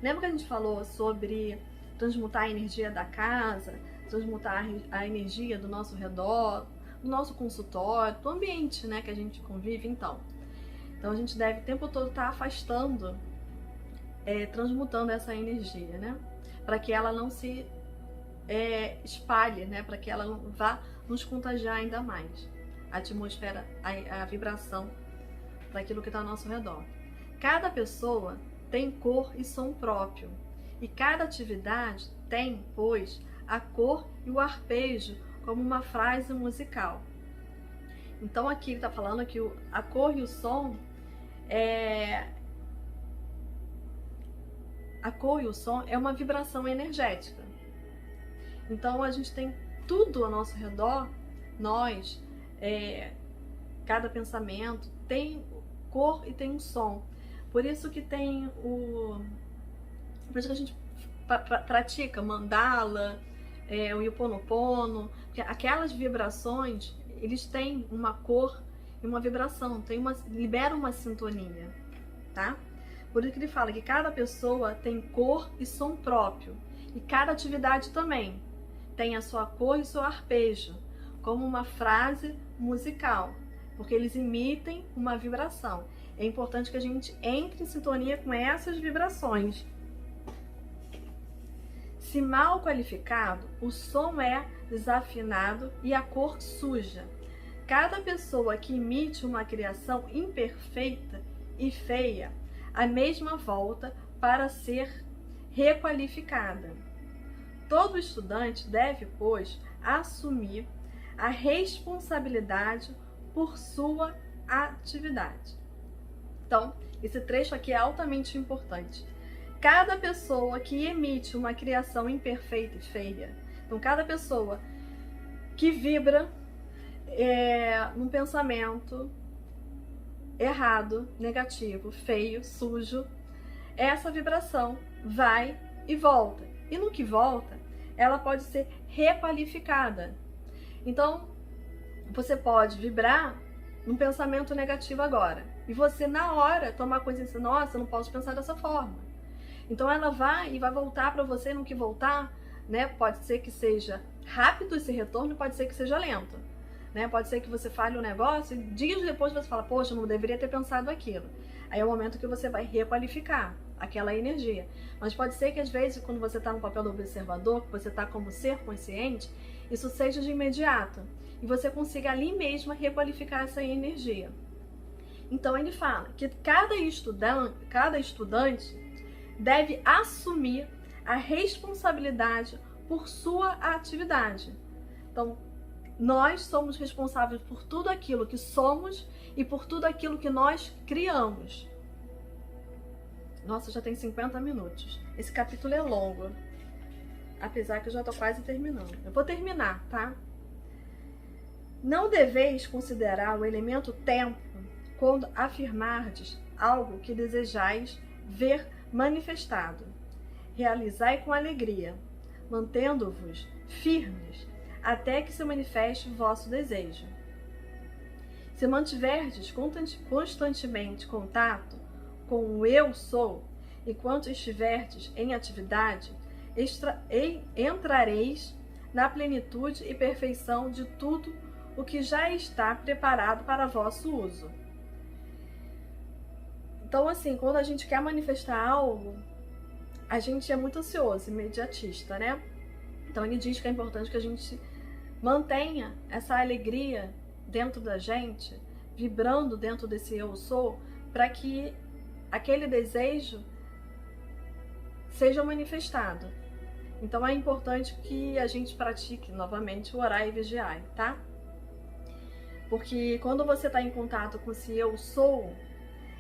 Lembra que a gente falou sobre transmutar a energia da casa, transmutar a energia do nosso redor, do nosso consultório, do ambiente, né, que a gente convive? Então a gente deve o tempo todo estar afastando, transmutando essa energia, né, para que ela não se espalhe, né, para que ela não vá nos contagiar ainda mais. A atmosfera, a vibração daquilo que está ao nosso redor. Cada pessoa tem cor e som próprio, e cada atividade tem, pois, a cor e o arpejo como uma frase musical. Então aqui está falando que a cor e o som é uma vibração energética. Então a gente tem tudo ao nosso redor, nós, cada pensamento tem cor e tem um som. Por isso que tem por isso que a gente pratica mandala, o Ho'oponopono, porque aquelas vibrações, eles têm uma cor e uma vibração, liberam uma sintonia, tá? Por isso que ele fala que cada pessoa tem cor e som próprio, e cada atividade também tem a sua cor e seu arpejo, como uma frase musical, porque eles emitem uma vibração. É importante que a gente entre em sintonia com essas vibrações. Se mal qualificado, o som é desafinado e a cor suja. Cada pessoa que emite uma criação imperfeita e feia, a mesma volta para ser requalificada. Todo estudante deve, pois, assumir a responsabilidade por sua atividade. Então, esse trecho aqui é altamente importante. Cada pessoa que emite uma criação imperfeita e feia, então cada pessoa que vibra num pensamento errado, negativo, feio, sujo, essa vibração vai e volta. E no que volta, ela pode ser requalificada. Então, você pode vibrar num pensamento negativo agora, e você na hora tomar consciência, nossa, eu não posso pensar dessa forma. Então ela vai voltar para você. No que voltar, né? Pode ser que seja rápido esse retorno, pode ser que seja lento, né? Pode ser que você fale um negócio e dias depois você fala, poxa, eu não deveria ter pensado aquilo. Aí é o momento que você vai requalificar aquela energia. Mas pode ser que às vezes, quando você está no papel do observador, que você está como ser consciente, isso seja de imediato e você consiga ali mesmo requalificar essa energia. Então ele fala que cada estudante deve assumir a responsabilidade por sua atividade. Então, nós somos responsáveis por tudo aquilo que somos e por tudo aquilo que nós criamos. Nossa, já tem 50 minutos. Esse capítulo é longo, apesar que eu já estou quase terminando. Eu vou terminar, tá? Não deveis considerar o elemento tempo quando afirmardes algo que desejais ver manifestado. Realizai com alegria, mantendo-vos firmes, até que se manifeste o vosso desejo. Se mantiverdes constantemente contato com o Eu Sou, enquanto estiverdes em atividade, entrareis na plenitude e perfeição de tudo o que já está preparado para vosso uso. Então, assim, quando a gente quer manifestar algo, a gente é muito ansioso, imediatista, né? Então ele diz que é importante que a gente mantenha essa alegria dentro da gente, vibrando dentro desse eu sou, para que aquele desejo seja manifestado. Então é importante que a gente pratique novamente o orar e vigiar, tá? Porque quando você está em contato com esse eu sou,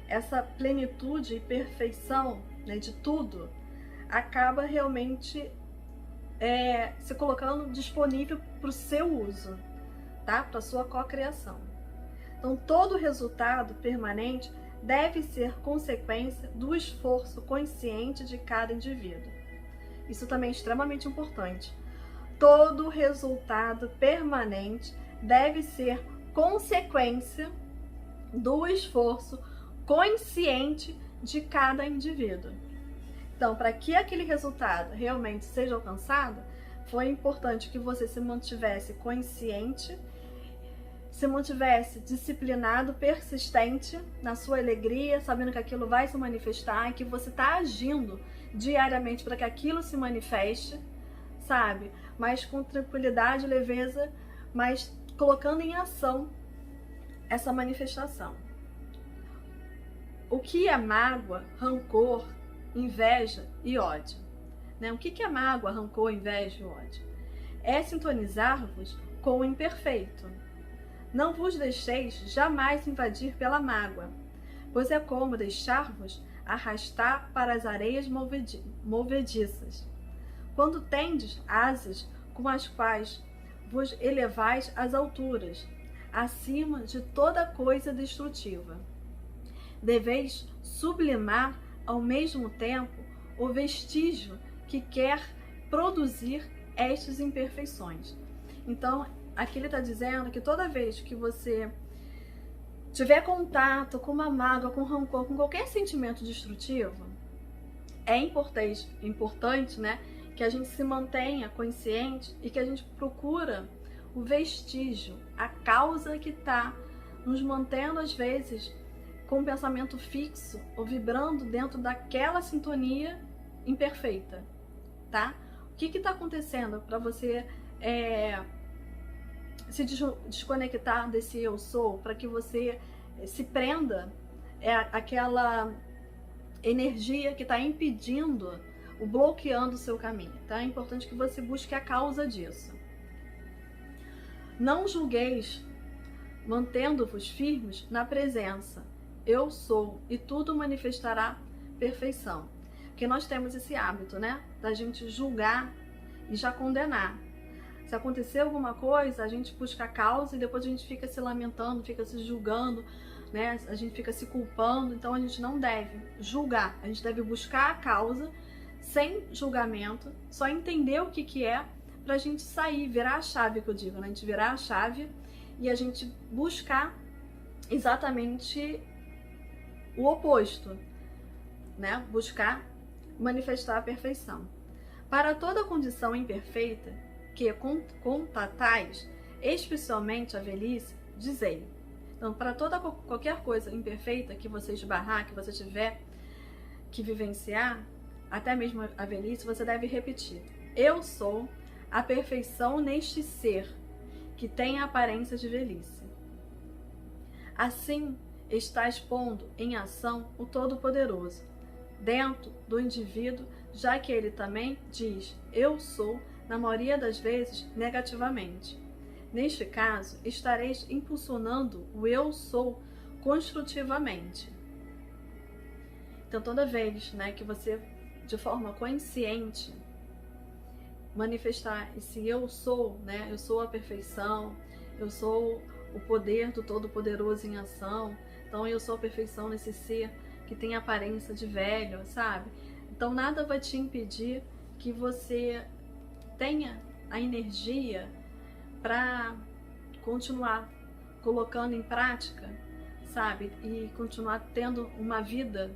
essa plenitude e perfeição, né, de tudo, acaba realmente se colocando disponível para o seu uso, tá? Para a sua cocriação. Então todo resultado permanente deve ser consequência do esforço consciente de cada indivíduo. Isso também é extremamente importante. Todo resultado permanente deve ser consequência do esforço consciente de cada indivíduo. Então, para que aquele resultado realmente seja alcançado, foi importante que você se mantivesse consciente, se mantivesse disciplinado, persistente na sua alegria, sabendo que aquilo vai se manifestar e que você está agindo diariamente para que aquilo se manifeste, sabe? Mas com tranquilidade, leveza, mas colocando em ação essa manifestação. O que é mágoa, rancor, inveja e ódio? Né? O que é mágoa, rancor, inveja e ódio? É sintonizar-vos com o imperfeito. Não vos deixeis jamais invadir pela mágoa, pois é como deixar-vos arrastar para as areias movediças. Quando tendes asas com as quais vos elevais às alturas, acima de toda coisa destrutiva. Deveis sublimar ao mesmo tempo o vestígio que quer produzir estas imperfeições. Então, aqui ele está dizendo que toda vez que você tiver contato com uma mágoa, com rancor, com qualquer sentimento destrutivo, é importante, né, que a gente se mantenha consciente e que a gente procura o vestígio, a causa que está nos mantendo, às vezes, com um pensamento fixo ou vibrando dentro daquela sintonia imperfeita, tá? O que está acontecendo para você se desconectar desse eu sou, para que você se prenda aquela energia que está impedindo, ou bloqueando o seu caminho, tá? É importante que você busque a causa disso. Não julgueis, mantendo-vos firmes na presença. Eu sou, e tudo manifestará perfeição. Porque nós temos esse hábito, né? Da gente julgar e já condenar. Se acontecer alguma coisa, a gente busca a causa e depois a gente fica se lamentando, fica se julgando, né? A gente fica se culpando. Então a gente não deve julgar. A gente deve buscar a causa sem julgamento, só entender o que é, pra gente sair, virar a chave, que eu digo, né? A gente virar a chave e a gente buscar exatamente o oposto, né? Buscar manifestar a perfeição. Para toda condição imperfeita que contatais, especialmente a velhice, dizei. Então, para qualquer coisa imperfeita que você esbarrar, que você tiver que vivenciar, até mesmo a velhice, você deve repetir: eu sou a perfeição neste ser que tem a aparência de velhice. Assim, estás pondo em ação o Todo-Poderoso dentro do indivíduo, já que ele também diz eu sou, na maioria das vezes, negativamente. Neste caso, estareis impulsionando o eu sou construtivamente. Então, toda vez, né, que você, de forma consciente, manifestar esse eu sou, né, eu sou a perfeição, eu sou o poder do Todo-Poderoso em ação, então eu sou a perfeição nesse ser que tem aparência de velho, sabe? Então nada vai te impedir que você tenha a energia para continuar colocando em prática, sabe? E continuar tendo uma vida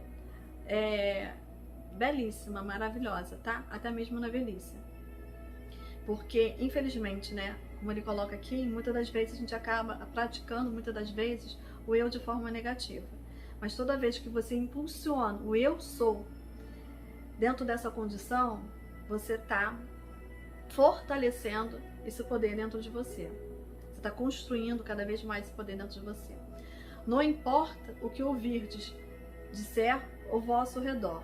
belíssima, maravilhosa, tá? Até mesmo na velhice. Porque, infelizmente, né, como ele coloca aqui, muitas das vezes a gente acaba praticando, muitas das vezes, o eu de forma negativa. Mas toda vez que você impulsiona o eu sou dentro dessa condição, você está fortalecendo esse poder dentro de você. Você está construindo cada vez mais esse poder dentro de você. Não importa o que ouvirdes disser ao vosso redor,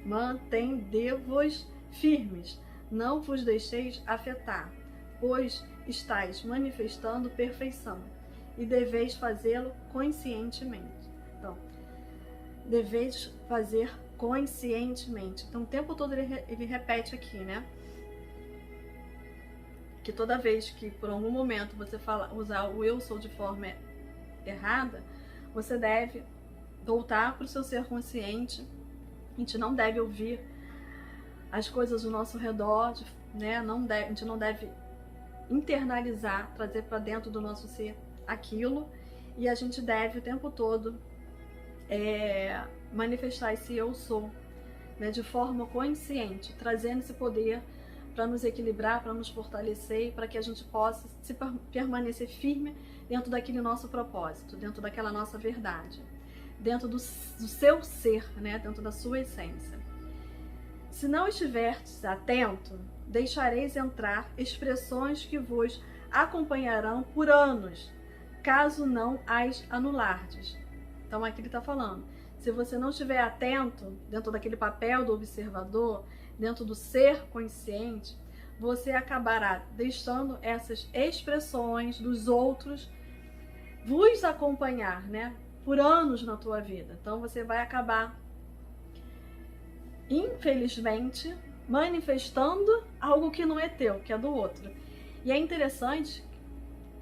mantende-vos firmes, não vos deixeis afetar, pois estáis manifestando perfeição e deveis fazê-lo conscientemente. Então, deveis fazer conscientemente. Então, o tempo todo ele repete aqui, né? Que toda vez que por algum momento você usar o eu sou de forma errada, você deve voltar para o seu ser consciente. A gente não deve ouvir as coisas do nosso redor, né? A gente não deve internalizar, trazer para dentro do nosso ser aquilo, e a gente deve o tempo todo manifestar esse eu sou, né? De forma consciente, trazendo esse poder para nos equilibrar, para nos fortalecer, para que a gente possa permanecer firme dentro daquele nosso propósito, dentro daquela nossa verdade, dentro do seu ser, né? Dentro da sua essência. Se não estiverdes atento, deixareis entrar expressões que vos acompanharão por anos, caso não as anulardes. Então aqui ele está falando, se você não estiver atento, dentro daquele papel do observador, dentro do ser consciente, você acabará deixando essas expressões dos outros vos acompanhar, né, por anos na tua vida. Então você vai acabar, infelizmente, manifestando algo que não é teu, que é do outro. E é interessante,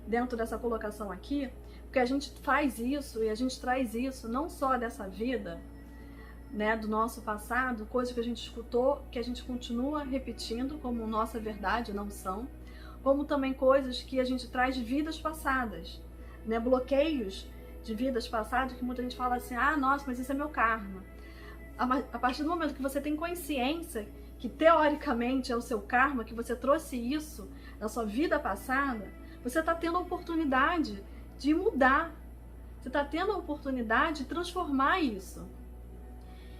dentro dessa colocação aqui, porque a gente faz isso e a gente traz isso não só dessa vida, né, do nosso passado, coisas que a gente escutou, que a gente continua repetindo como nossa verdade, não são, como também coisas que a gente traz de vidas passadas, né, bloqueios de vidas passadas, que muita gente fala assim, ah, nossa, mas isso é meu karma. A partir do momento que você tem consciência que teoricamente é o seu karma, que você trouxe isso na sua vida passada, você está tendo a oportunidade de mudar, você está tendo a oportunidade de transformar isso.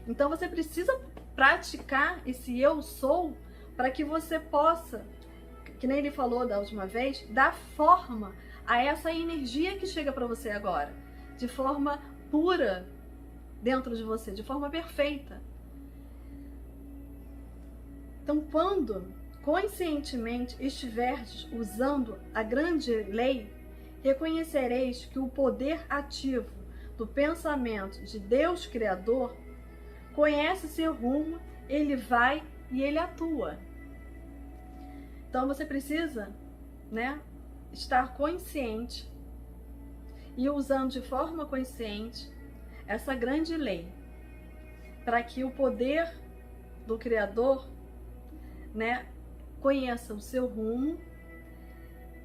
Então você precisa praticar esse eu sou para que você possa, que nem ele falou da última vez, dar forma a essa energia que chega para você agora, de forma pura dentro de você, de forma perfeita. Então, quando conscientemente estiverdes usando a grande lei, reconhecereis que o poder ativo do pensamento de Deus Criador conhece seu rumo, ele vai e ele atua. Então você precisa, né, estar consciente e usando de forma consciente essa grande lei, para que o poder do Criador, né, conheça o seu rumo,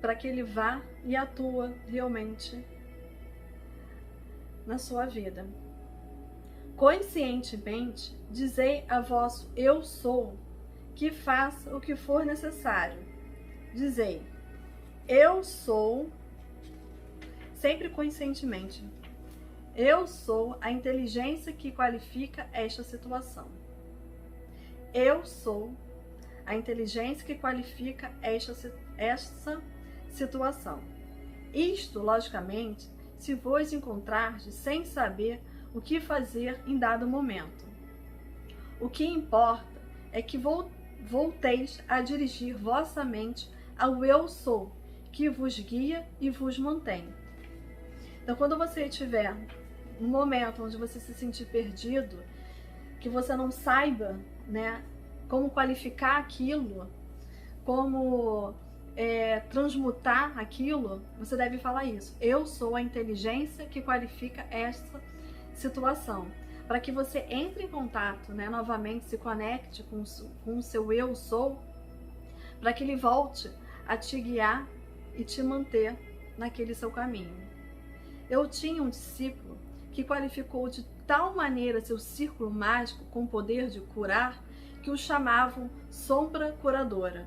para que ele vá e atua realmente na sua vida. Conscientemente, dizei a vosso eu sou que faça o que for necessário. Dizei, eu sou, sempre conscientemente, eu sou a inteligência que qualifica esta situação. Eu sou a inteligência que qualifica esta situação. Isto, logicamente, se vos encontrardes sem saber o que fazer em dado momento. O que importa é que volteis a dirigir vossa mente ao eu sou, que vos guia e vos mantém. Então, quando você estiver no momento onde você se sentir perdido, que você não saiba, né, como qualificar aquilo, como transmutar aquilo, você deve falar isso. Eu sou a inteligência que qualifica essa situação. Para que você entre em contato, né, novamente, se conecte com o seu eu sou, para que ele volte a te guiar e te manter naquele seu caminho. Eu tinha um discípulo que qualificou de tal maneira seu círculo mágico com o poder de curar, que o chamavam sombra curadora.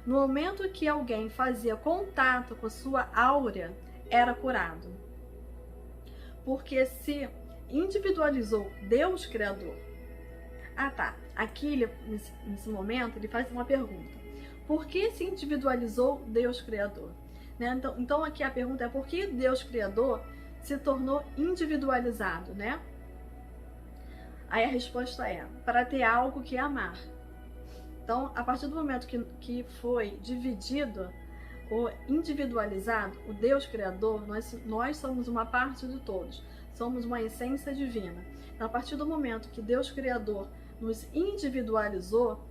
No momento que alguém fazia contato com a sua áurea, era curado. Porque se individualizou Deus Criador. Ah, tá. aqui, nesse momento, ele faz uma pergunta. Por que se individualizou Deus Criador? Né? Então aqui a pergunta é por que Deus Criador se tornou individualizado, né? Aí a resposta é, para ter algo que amar. Então, a partir do momento que foi dividido ou individualizado, o Deus Criador, nós somos uma parte de todos, somos uma essência divina. Então, a partir do momento que Deus Criador nos individualizou,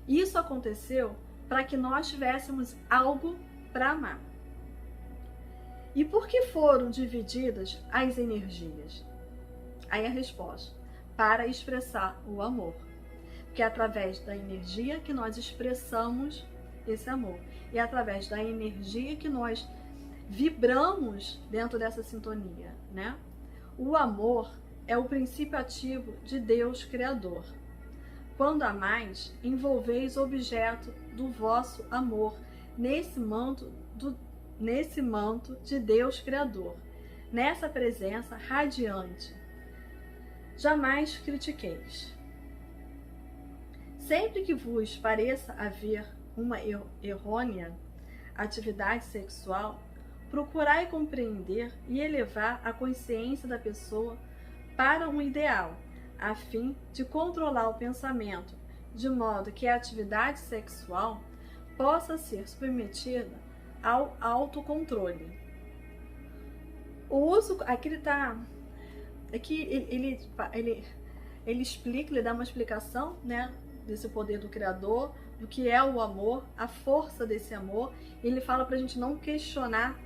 isso aconteceu para que nós tivéssemos algo para amar. E por que foram divididas as energias? Aí a resposta, para expressar o amor. Porque é através da energia que nós expressamos esse amor. E é através da energia que nós vibramos dentro dessa sintonia, né? O amor é o princípio ativo de Deus Criador. Quando amais, envolveis o objeto do vosso amor nesse manto de Deus Criador, nessa presença radiante. Jamais critiqueis. Sempre que vos pareça haver uma errônea atividade sexual, procurai compreender e elevar a consciência da pessoa para um ideal, a fim de controlar o pensamento, de modo que a atividade sexual possa ser submetida ao autocontrole. O uso, aqui ele explica, ele dá uma explicação, né, desse poder do Criador, do que é o amor, a força desse amor. Ele fala para a gente não questionar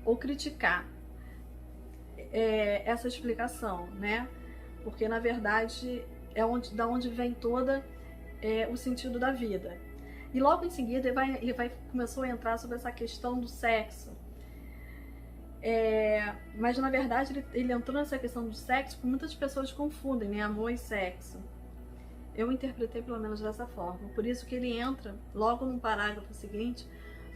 ou criticar essa explicação, né? Porque na verdade é da onde vem toda o sentido da vida. E logo em seguida ele começou a entrar sobre essa questão do sexo. Mas na verdade ele entrou nessa questão do sexo porque muitas pessoas confundem, né, amor e sexo. Eu interpretei pelo menos dessa forma. Por isso que ele entra logo no parágrafo seguinte,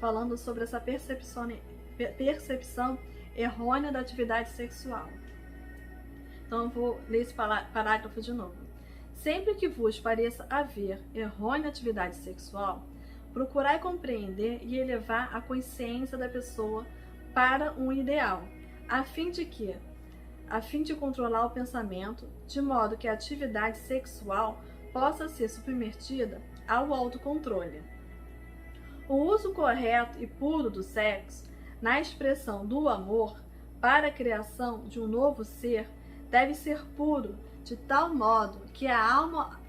falando sobre essa percepção errônea da atividade sexual. Então eu vou ler esse parágrafo de novo. Sempre que vos pareça haver errônea atividade sexual, procurai compreender e elevar a consciência da pessoa para um ideal, a fim de controlar o pensamento, de modo que a atividade sexual possa ser submetida ao autocontrole. O uso correto e puro do sexo, na expressão do amor, para a criação de um novo ser, deve ser puro, de tal modo que a alma,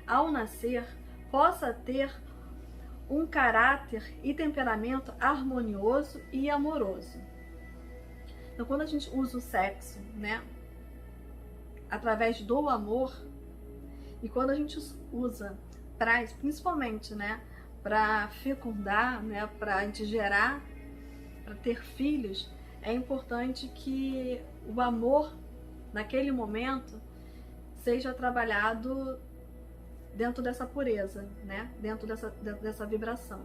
ao nascer, possa ter um caráter e temperamento harmonioso e amoroso. Então, quando a gente usa o sexo, né, através do amor, e quando a gente usa principalmente, né, para fecundar, né, para a gente gerar, para ter filhos, é importante que o amor, naquele momento, seja trabalhado dentro dessa pureza, né, dentro dessa vibração,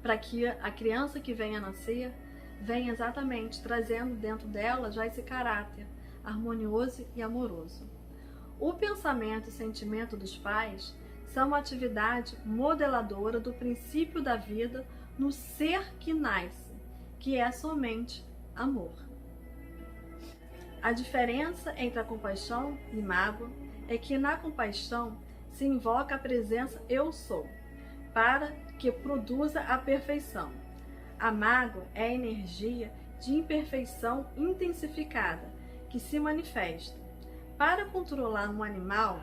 para que a criança que venha a nascer venha exatamente trazendo dentro dela já esse caráter harmonioso e amoroso. O pensamento e sentimento dos pais são uma atividade modeladora do princípio da vida no ser que nasce, que é somente amor. A diferença entre a compaixão e mágoa é que na compaixão se invoca a presença eu sou, para que produza a perfeição. A mágoa é a energia de imperfeição intensificada que se manifesta. Para controlar um animal,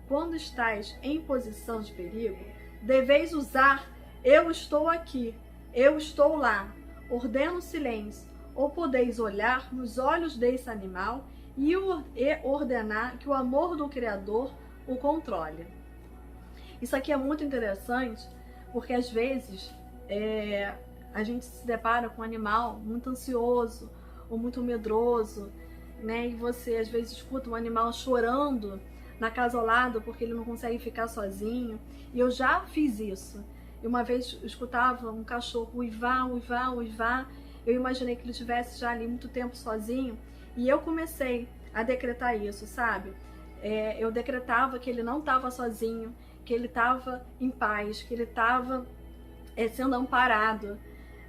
quando estais em posição de perigo, deveis usar eu estou aqui, eu estou lá, ordeno silêncio, ou podeis olhar nos olhos desse animal e ordenar que o amor do Criador o controle. Isso aqui é muito interessante, porque às vezes a gente se depara com um animal muito ansioso ou muito medroso, né? E você às vezes escuta um animal chorando na casa ao lado porque ele não consegue ficar sozinho. E eu já fiz isso. E uma vez eu escutava um cachorro uivar, uivar, uivar. Eu imaginei que ele estivesse já ali muito tempo sozinho. E eu comecei a decretar isso, sabe? eu decretava que ele não estava sozinho, que ele estava em paz, que ele estava sendo amparado,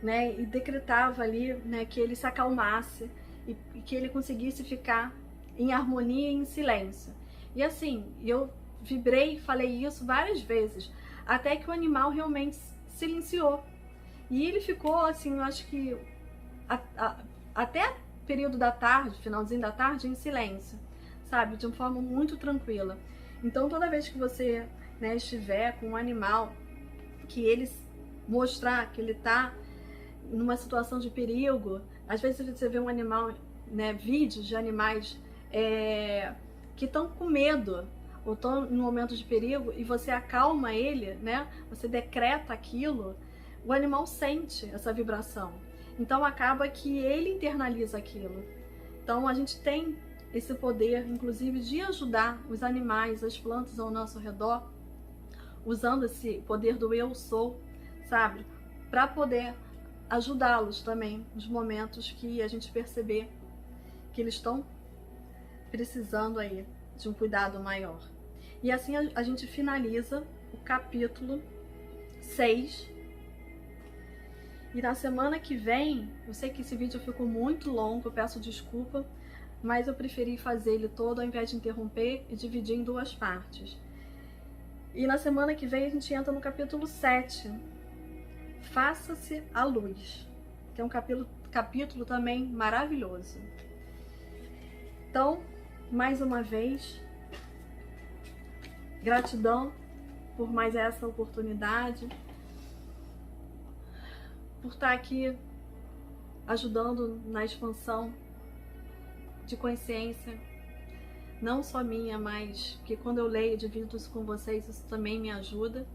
né? E decretava ali, né, que ele se acalmasse e que ele conseguisse ficar em harmonia e em silêncio. E assim, eu vibrei, falei isso várias vezes, até que o animal realmente silenciou. E ele ficou assim, eu acho que até período da tarde, finalzinho da tarde, em silêncio, sabe? De uma forma muito tranquila. Então, toda vez que você, né, estiver com um animal, que ele mostrar que ele tá numa situação de perigo, às vezes você vê um animal, né, vídeos de animais que estão com medo ou estão em momento de perigo e você acalma ele, né? Você decreta aquilo, o animal sente essa vibração. Então acaba que ele internaliza aquilo. Então a gente tem esse poder, inclusive, de ajudar os animais, as plantas ao nosso redor, usando esse poder do eu sou, sabe? Para poder ajudá-los também nos momentos que a gente perceber que eles estão precisando aí de um cuidado maior. E assim a gente finaliza o capítulo 6. E na semana que vem, eu sei que esse vídeo ficou muito longo, eu peço desculpa, mas eu preferi fazer ele todo ao invés de interromper e dividir em 2 partes. E na semana que vem a gente entra no capítulo 7, Faça-se a Luz, que é um capítulo também maravilhoso. Então, mais uma vez, gratidão por mais essa oportunidade, por estar aqui ajudando na expansão de consciência, não só minha, mas que quando eu leio e divido isso com vocês, isso também me ajuda,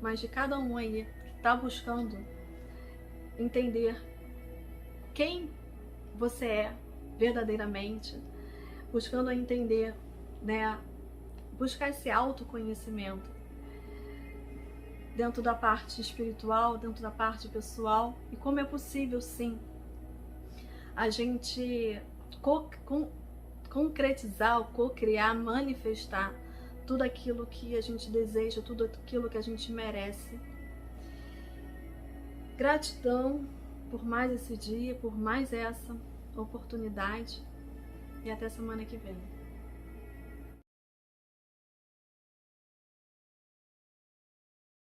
mas de cada um aí que está buscando entender quem você é verdadeiramente, buscando entender, né, buscar esse autoconhecimento dentro da parte espiritual, dentro da parte pessoal, e como é possível, sim, a gente concretizar, co-criar, manifestar tudo aquilo que a gente deseja, tudo aquilo que a gente merece. Gratidão por mais esse dia, por mais essa oportunidade, e até semana que vem.